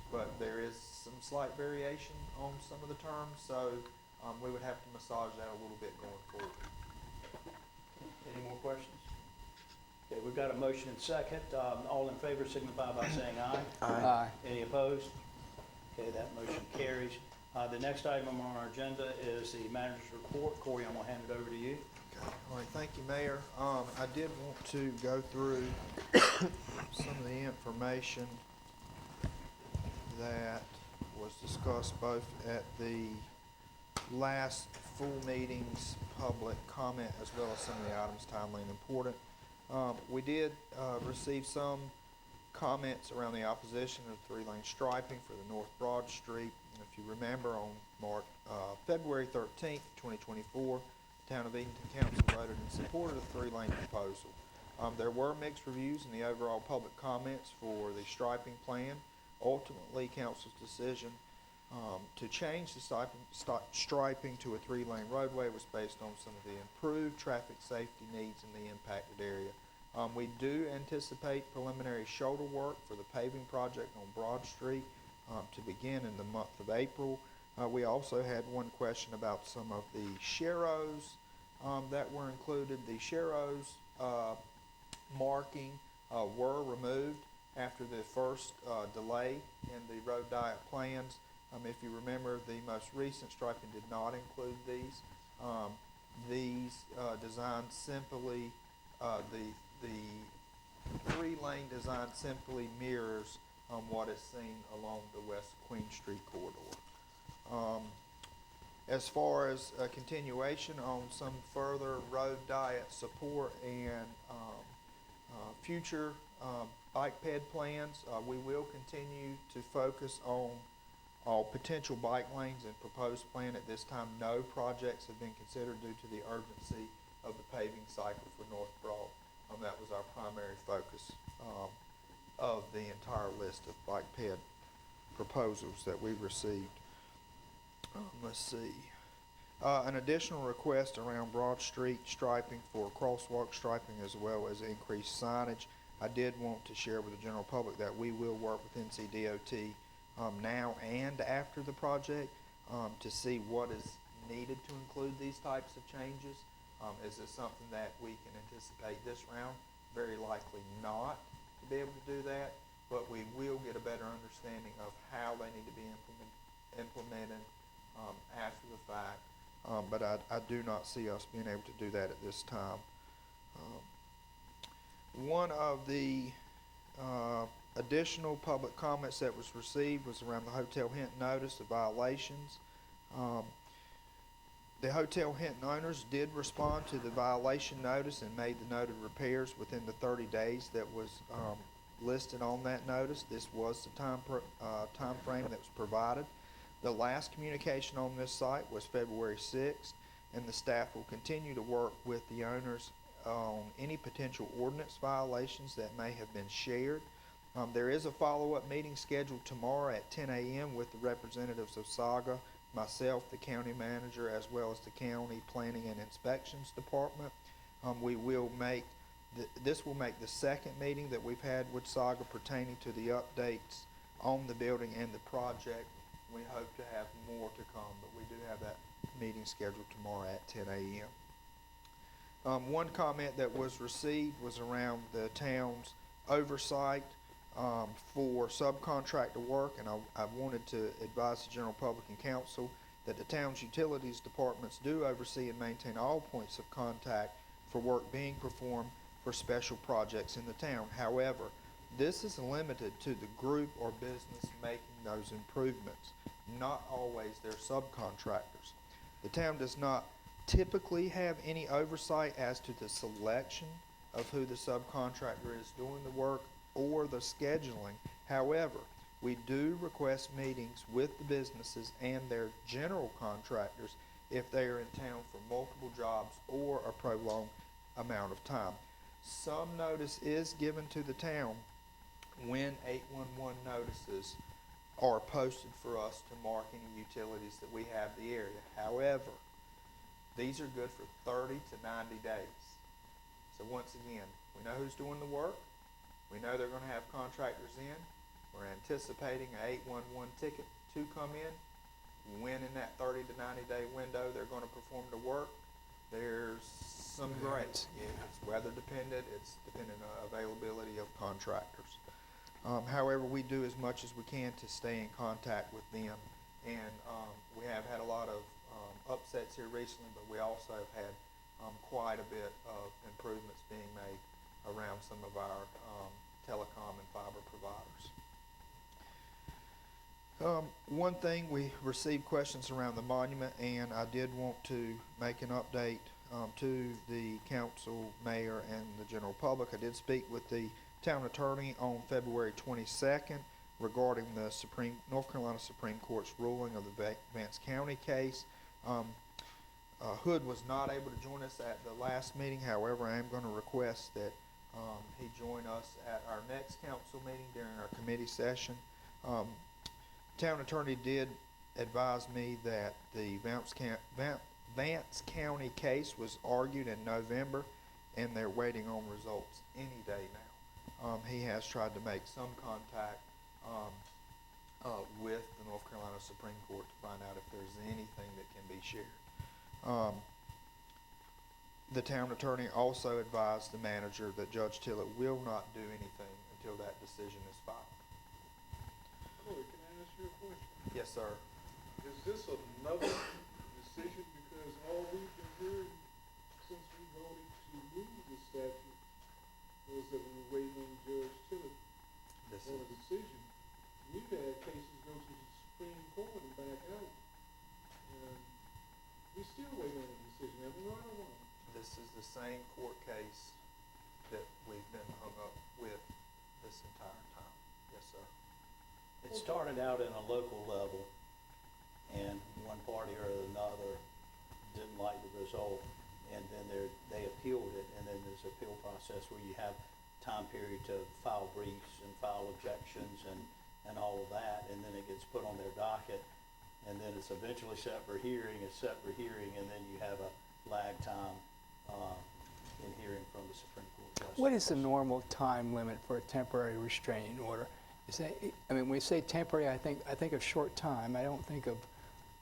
But there is some slight variation on some of the terms, so we would have to massage that a little bit going forward. Any more questions? Okay, we've got a motion and second. All in favor signify by saying aye. Aye. Any opposed? Okay, that motion carries. The next item on our agenda is the manager's report. Corey, I'm gonna hand it over to you. Okay. All right, thank you, Mayor. I did want to go through some of the information that was discussed both at the last full meeting's public comment as well as some of the items timely and important. We did receive some comments around the opposition of three-lane striping for the North Broad Street. And if you remember, on February 13th, 2024, the Town of Edenton Council voted in support of the three-lane proposal. There were mixed reviews in the overall public comments for the striping plan. Ultimately, Council's decision to change the striping to a three-lane roadway was based on some of the improved traffic safety needs in the impacted area. We do anticipate preliminary shoulder work for the paving project on Broad Street to begin in the month of April. We also had one question about some of the sharrows that were included. The sharrows marking were removed after the first delay in the road diet plans. If you remember, the most recent striping did not include these. These designs simply, the three-lane design simply mirrors what is seen along the West Queen Street corridor. As far as a continuation on some further road diet support and future bike ped plans, we will continue to focus on all potential bike lanes and proposed plan. At this time, no projects have been considered due to the urgency of the paving cycle for North Broad. That was our primary focus of the entire list of bike ped proposals that we received. Let's see. An additional request around Broad Street striping for crosswalk striping as well as increased signage. I did want to share with the general public that we will work with NCDOT now and after the project to see what is needed to include these types of changes. Is this something that we can anticipate this round? Very likely not to be able to do that, but we will get a better understanding of how they need to be implemented after the fact. But I do not see us being able to do that at this time. One of the additional public comments that was received was around the Hotel Hinton notice of violations. The Hotel Hinton owners did respond to the violation notice and made the noted repairs within the 30 days that was listed on that notice. This was the time frame that was provided. The last communication on this site was February 6th, and the staff will continue to work with the owners on any potential ordinance violations that may have been shared. There is a follow-up meeting scheduled tomorrow at 10 a.m. with the representatives of SAGA, myself, the county manager, as well as the county planning and inspections department. This will make the second meeting that we've had with SAGA pertaining to the updates on the building and the project. We hope to have more to come, but we do have that meeting scheduled tomorrow at 10 a.m. One comment that was received was around the town's oversight for subcontractor work, and I wanted to advise the general public and council that the town's utilities departments do oversee and maintain all points of contact for work being performed for special projects in the town. However, this is limited to the group or business making those improvements, not always their subcontractors. The town does not typically have any oversight as to the selection of who the subcontractor is doing the work or the scheduling. However, we do request meetings with the businesses and their general contractors if they are in town for multiple jobs or a prolonged amount of time. Some notice is given to the town when 811 notices are posted for us to mark any utilities that we have in the area. However, these are good for 30 to 90 days. So once again, we know who's doing the work. We know they're going to have contractors in. We're anticipating an 811 ticket to come in. When in that 30 to 90 day window they're going to perform the work, there's some grace. It's weather dependent. It's dependent on availability of contractors. However, we do as much as we can to stay in contact with them. And we have had a lot of upsets here recently, but we also have had quite a bit of improvements being made around some of our telecom and fiber providers. One thing, we received questions around the monument, and I did want to make an update to the council, mayor, and the general public. I did speak with the town attorney on February 22nd regarding the North Carolina Supreme Court's ruling of the Vance County case. Hood was not able to join us at the last meeting. However, I am going to request that he join us at our next council meeting during our committee session. Town attorney did advise me that the Vance County case was argued in November, and they're waiting on results any day now. He has tried to make some contact with the North Carolina Supreme Court to find out if there's anything that can be shared. The town attorney also advised the manager that Judge Tillett will not do anything until that decision is filed. Corey, can I ask you a question? Yes, sir. Is this another decision? Because all we've been hearing since we voted to move the statute was that we were waiting on Judge Tillett on a decision. We've had cases go to the Supreme Court and back out. And we're still waiting on a decision. Am I right or wrong? This is the same court case that we've been hung up with this entire time. Yes, sir. It started out in a local level, and one party or another didn't like the result, and then they appealed it, and then there's an appeal process where you have time period to file briefs and file objections and all of that, and then it gets put on their docket, and then it's eventually set for hearing, and then you have a lag time in hearing from the Supreme Court justice. What is the normal time limit for a temporary restraining order? Is that, I mean, when we say temporary, I think of short time. I don't think of.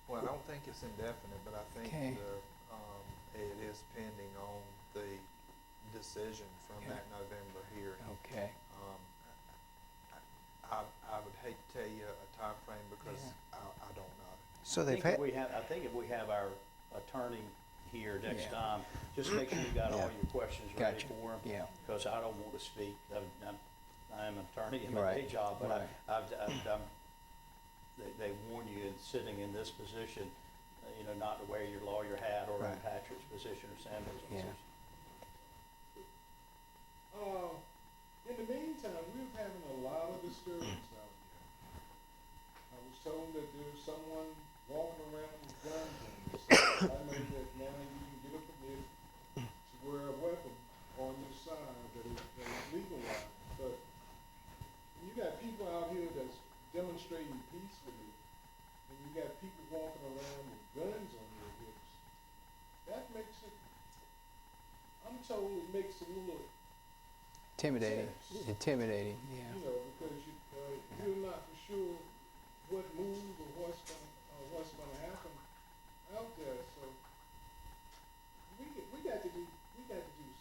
Well, I don't think it's indefinite, but I think Okay. it is pending on the decision from Okay. that November hearing. Okay. I would hate to tell you a time frame because Yeah. I don't know. So I they've think had, I think if we have our attorney here next Yeah. time, just make sure you got all Yeah. your questions ready Gotcha. for him. Yeah. Because I don't want to speak. I am an attorney in my Right. day job, but Right. they warn you in sitting in this position, not to wear your lawyer hat or in Right. Patrick's position or Samuel's Yeah. position. In the meantime, we're having a lot of disturbance out here. I was told that there's someone walking around with guns on this side. I know that now you can get a permit to wear a weapon on your side that is legalized. But when you got people out here that's demonstrating peacefully, and you got people walking around with guns on their hips, that makes it, I'm told it makes it a little Intimidating. Yes. Intimidating. Yeah. Because you're not for sure what moves or what's gonna happen out there. So we got to do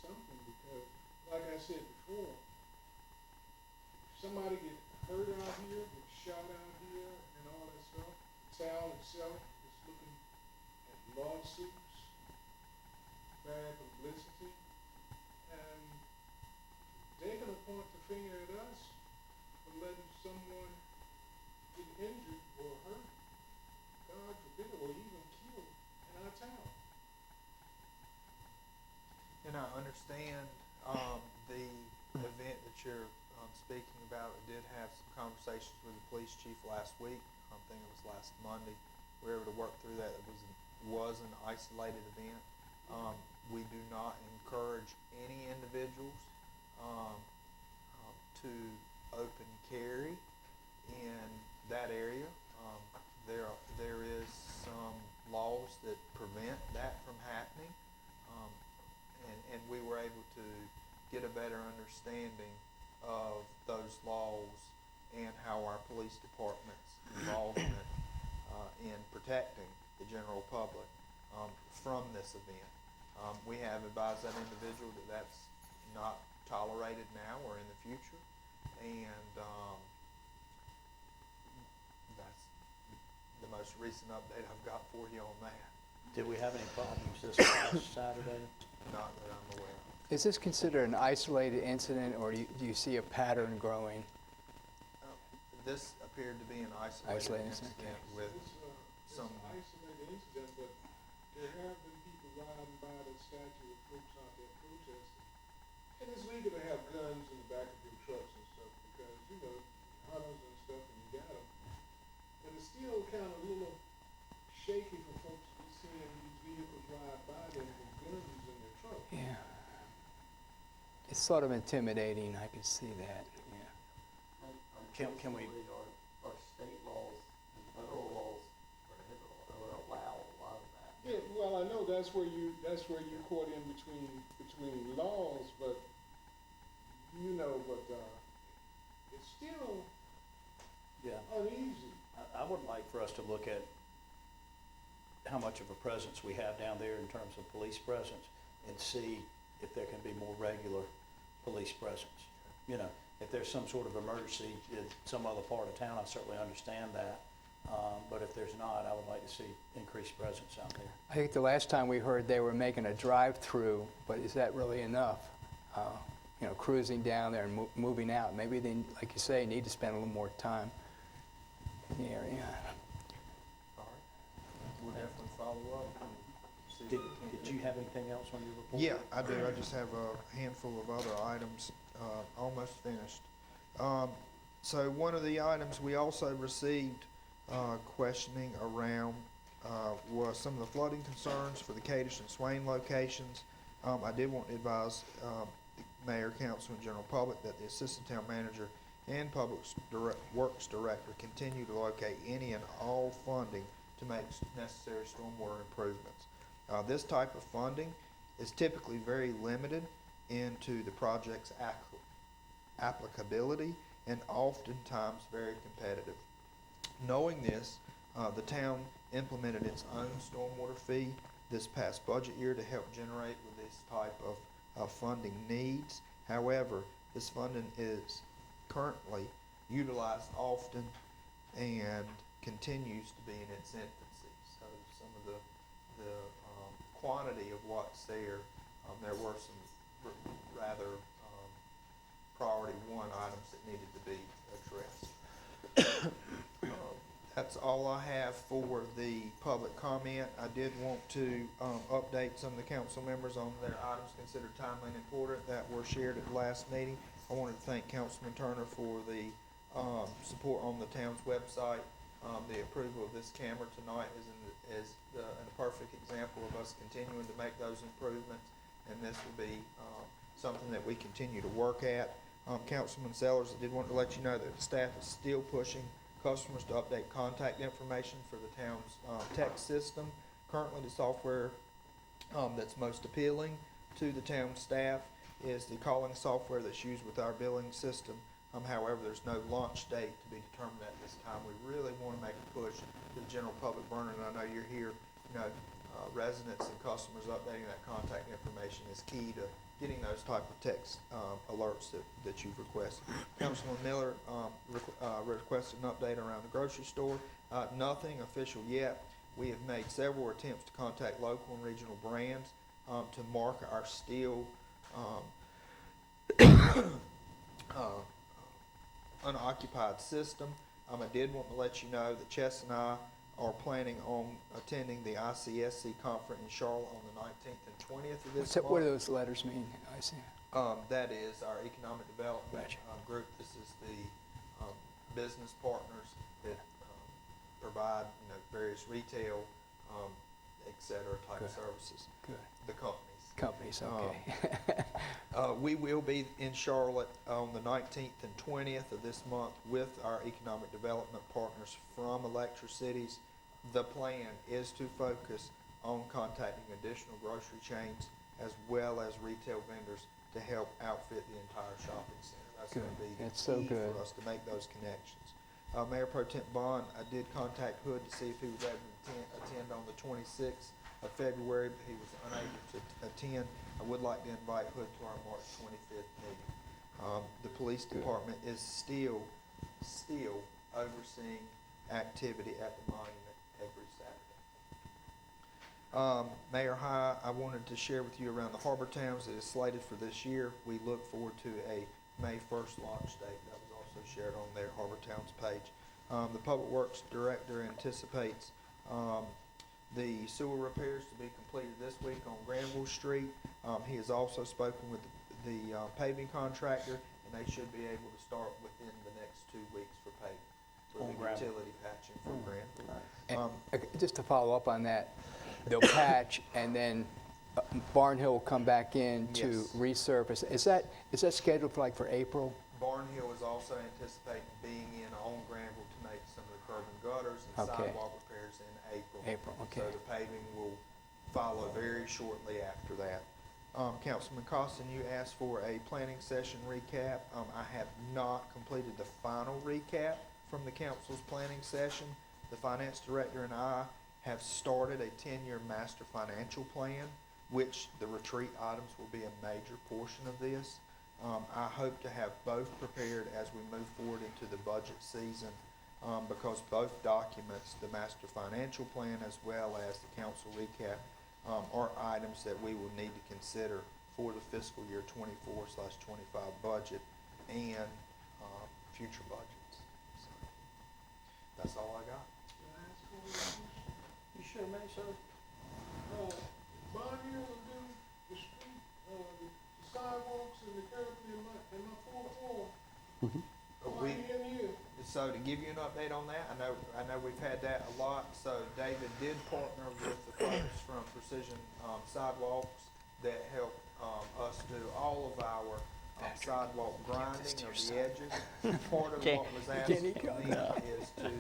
something because, like I said before, if somebody get hurt out here, get shot out here, and all that stuff, the town itself is looking at lawsuits, bad publicity, and they're gonna point the finger at us for letting someone get injured or hurt, God forbid, or even killed in our town. And I understand the event that you're speaking about. I did have some conversations with the police chief last week. I think it was last Monday. We were able to work through that. It was an isolated event. We do not encourage any individuals to open carry in that area. There is some laws that prevent that from happening. And we were able to get a better understanding of those laws and how our police department's involvement in protecting the general public from this event. We have advised that individual that that's not tolerated now or in the future, and that's the most recent update I've got for you on that. Did we have any problems this past Saturday? Not that I'm aware of. Is this considered an isolated incident, or do you see a pattern growing? This appeared to be an isolated Isolated incident incident, with It's some. an isolated incident, but there have been people riding by the statue of troops out there protesting. And it's legal to have guns in the back of your trucks and stuff because, you know, hunters and stuff, and you got them. But it's still kind of a little shaky for folks to be seeing these vehicles ride by them with guns in their truck. Yeah. It's sort of intimidating, I could see that, yeah. Can we- Our state laws and federal laws would allow a lot of that. Yeah, well, I know that's where you caught in between laws, but it's still Yeah. uneasy. I would like for us to look at how much of a presence we have down there in terms of police presence and see if there can be more regular police presence. You know, if there's some sort of emergency in some other part of town, I certainly understand that. But if there's not, I would like to see increased presence out there. I think the last time we heard they were making a drive-through, but is that really enough? You know, cruising down there and moving out. Maybe they, like you say, need to spend a little more time in the area. All right. We'll definitely follow up and see. Did you have anything else on your report? Yeah, I do. I just have a handful of other items, almost finished. So one of the items we also received questioning around was some of the flooding concerns for the Cadiz and Swain locations. I did want to advise the mayor, council, and general public that the assistant town manager and public works director continue to locate any and all funding to make necessary stormwater improvements. This type of funding is typically very limited into the project's applicability and oftentimes very competitive. Knowing this, the town implemented its own stormwater fee this past budget year to help generate with this type of funding needs. However, this funding is currently utilized often and continues to be in its infancy. So some of the quantity of what's there, there were some rather priority one items that needed to be addressed. That's all I have for the public comment. I did want to update some of the council members on their items considered timely and important that were shared at the last meeting. I wanted to thank Councilman Turner for the support on the town's website. The approval of this camera tonight is a perfect example of us continuing to make those improvements, and this will be something that we continue to work at. Councilman Sellers, I did want to let you know that the staff is still pushing customers to update contact information for the town's text system. Currently, the software that's most appealing to the town staff is the calling software that's used with our billing system. However, there's no launch date to be determined at this time. We really want to make a push to the general public, Vernon, and I know you're here. You know, residents and customers updating that contact information is key to getting those type of text alerts that you've requested. Councilman Miller requested an update around the grocery store. Nothing official yet. We have made several attempts to contact local and regional brands to mark our still unoccupied system. I did want to let you know that Chess and I are planning on attending the ICSC conference in Charlotte on the 19th and 20th of this month. What do those letters mean? I see. That is our economic development Gotcha. group. This is the business partners that provide, you know, various retail, et cetera, type Good. services. Good. The companies. Companies, okay. We will be in Charlotte on the 19th and 20th of this month with our economic development partners from Electricities. The plan is to focus on contacting additional grocery chains as well as retail vendors to help outfit the entire shopping center. That's going to be the That's so key good. for us to make those connections. Mayor Pro Tem Bond, I did contact Hood to see if he was able to attend on the 26th of February, but he was unable to attend. I would like to invite Hood to our March 25th meeting. The police department is still overseeing activity at the monument every Saturday. Mayor High, I wanted to share with you around the harbor towns that is slated for this year. We look forward to a May 1st launch date. That was also shared on their harbor towns page. The Public Works Director anticipates the sewer repairs to be completed this week on Granville Street. He has also spoken with the paving contractor, and they should be able to start within the next 2 weeks for paving, for On the Granville. utility patching for Granville. And, just to follow up on that, they'll patch and then Barnhill will come back in to Yes. resurface. Is that scheduled for like for April? Barnhill is also anticipating being in on Granville to make some of the curb and gutters and Okay. sidewalk repairs in April. April, okay. So the paving will follow very shortly after that. Councilman Costin, you asked for a planning session recap. I have not completed the final recap from the council's planning session. The finance director and I have started a 10-year master financial plan, which the retreat items will be a major portion of this. I hope to have both prepared as we move forward into the budget season, because both documents, the master financial plan as well as the council recap, are items that we will need to consider for the fiscal year 24/25 budget and future budgets. So, that's all I got. You sure, may, sir? Barnhill will do the street, the sidewalks and the curb in my fourth ward. Barnhill, yeah. So to give you an update on that, I know we've had that a lot. So David did partner with the folks from Precision Sidewalks that helped us do all of our sidewalk grinding of the edges. Part of what was asked of them is to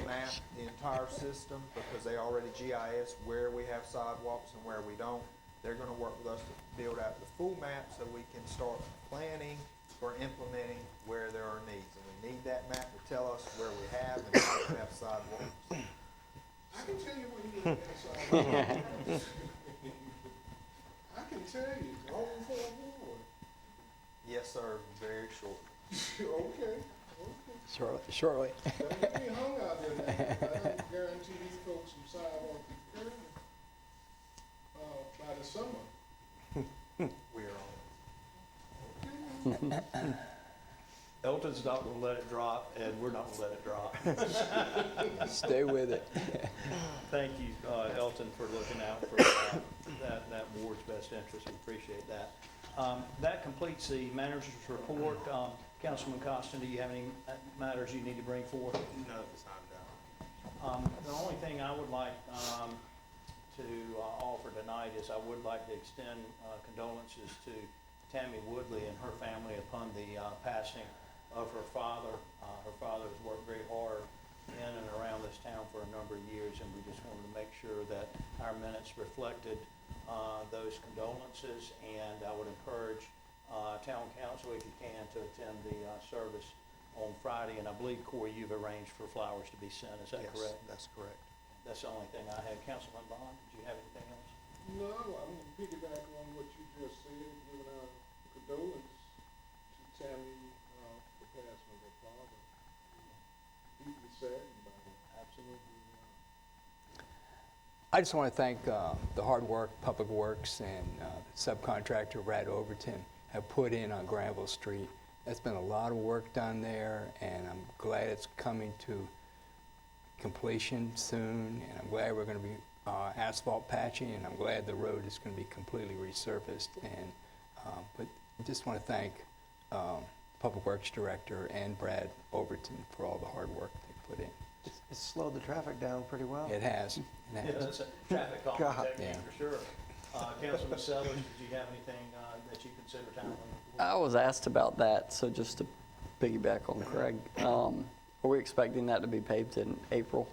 map the entire system, because they already GIS where we have sidewalks and where we don't. They're gonna work with us to build out the full map so we can start planning for implementing where there are needs. And we need that map to tell us where we have and where we have sidewalks. I can tell you what you need to sidewalks. I can tell you, all in fourth ward. Yes, sir, very short. Okay. Shortly. Don't get me hung out there now. I can guarantee these folks some sidewalk curb by the summer. We're on it. Elton's not gonna let it drop, and we're not gonna let it drop. Stay with it. Thank you, Elton, for looking out for that ward's best interest. We appreciate that. That completes the manager's report. Councilman Costin, do you have any matters you need to bring forth? No, at this time, no. The only thing I would like to offer tonight is I would like to extend condolences to Tammy Woodley and her family upon the passing of her father. Her father has worked very hard in and around this town for a number of years, and we just wanted to make sure that our minutes reflected those condolences. And I would encourage town council, if you can, to attend the service on Friday. And I believe, Corey, you've arranged for flowers to be sent. Is that correct? Yes, that's correct. That's the only thing I had. Councilman Bond, did you have anything else? No, I'm gonna piggyback on what you just said, giving our condolence to Tammy, for the passing of her father. Deeply saddened by it. Absolutely. I just want to thank the hard work Public Works and subcontractor Brad Overton have put in on Granville Street. That's been a lot of work done there, and I'm glad it's coming to completion soon, and I'm glad we're going to be asphalt patching, and I'm glad the road is going to be completely resurfaced. And but I just want to thank Public Works Director and Brad Overton for all the hard work they put in. It's slowed the traffic down pretty well. It has. Yeah, that's a traffic calming God. technique Yeah. for sure. Councilman Sellers, did you have anything that that you consider timely? I was asked about that, so just to piggyback on Craig, are we expecting that to be paved in April?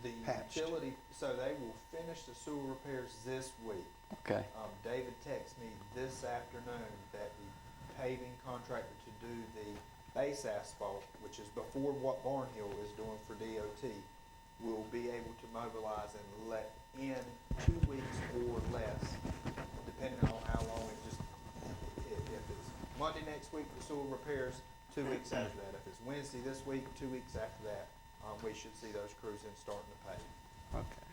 The Patched. utility, so they will finish the sewer repairs this week. Okay. David texted me this afternoon that the paving contractor to do the base asphalt, which is before what Barnhill is doing for DOT, will be able to mobilize and let in 2 weeks or less, depending on how long it just, if it's Monday next week for sewer repairs, 2 weeks after that. If it's Wednesday this week, 2 weeks after that, we should see those crews in starting to pave. Okay.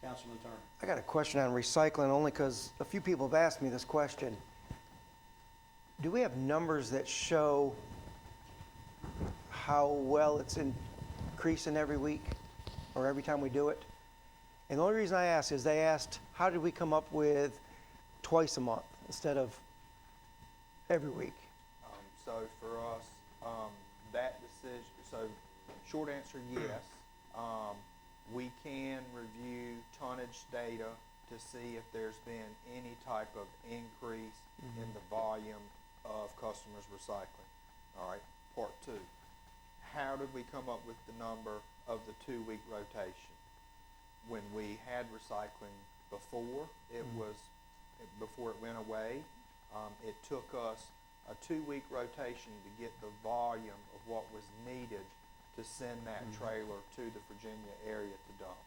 Councilman Turner. I got a question on recycling only because a few people have asked me this question. Do we have numbers that show how well it's increasing every week or every time we do it? And the only reason I ask is they asked, how did we come up with twice a month instead of every week? So for us, that decision, so short answer, yes. We can review tonnage data to see if there's been any type of increase in the volume of customers recycling. All right, part two. How did we come up with the number of the 2-week rotation? When we had recycling before, before it went away, it took us a 2-week rotation to get the volume of what was needed to send that trailer to the Virginia area to dump.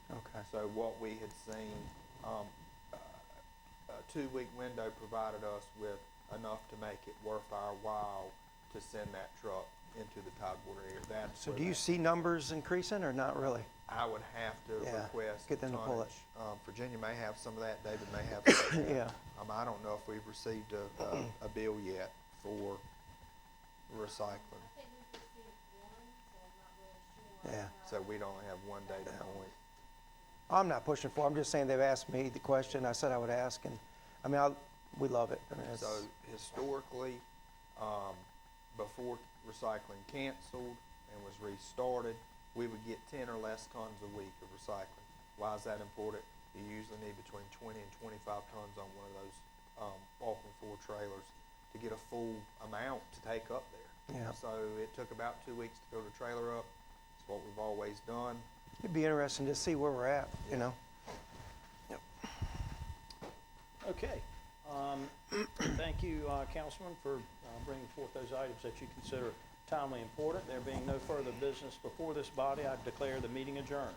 Okay. So what we had seen, a 2-week window provided us with enough to make it worth our while to send that truck into the Tidewater area. That's So where do you that- see numbers increasing or not really? I would have to Yeah, request get them to pull it. tonnage. Virginia may have some of that, David may have some of that. Yeah. I don't know if we've received a bill yet for recycling, Yeah. so we'd only have one data point. I'm not pushing for it. I'm just saying they've asked me the question. I said I would ask, and I mean, we love it. I mean, it's, So historically, before recycling canceled and was restarted, we would get 10 or less tons a week of recycling. Why is that important? You usually need between 20 and 25 tons on one of those walking 4 trailers to get a full amount to take up there. Yeah. So it took about 2 weeks to fill the trailer up. It's what we've always done. it'd be interesting to see where we're at, you know? Okay. Thank you, Councilman, for bringing forth those items that you consider timely important. There being no further business before this body, I declare the meeting adjourned.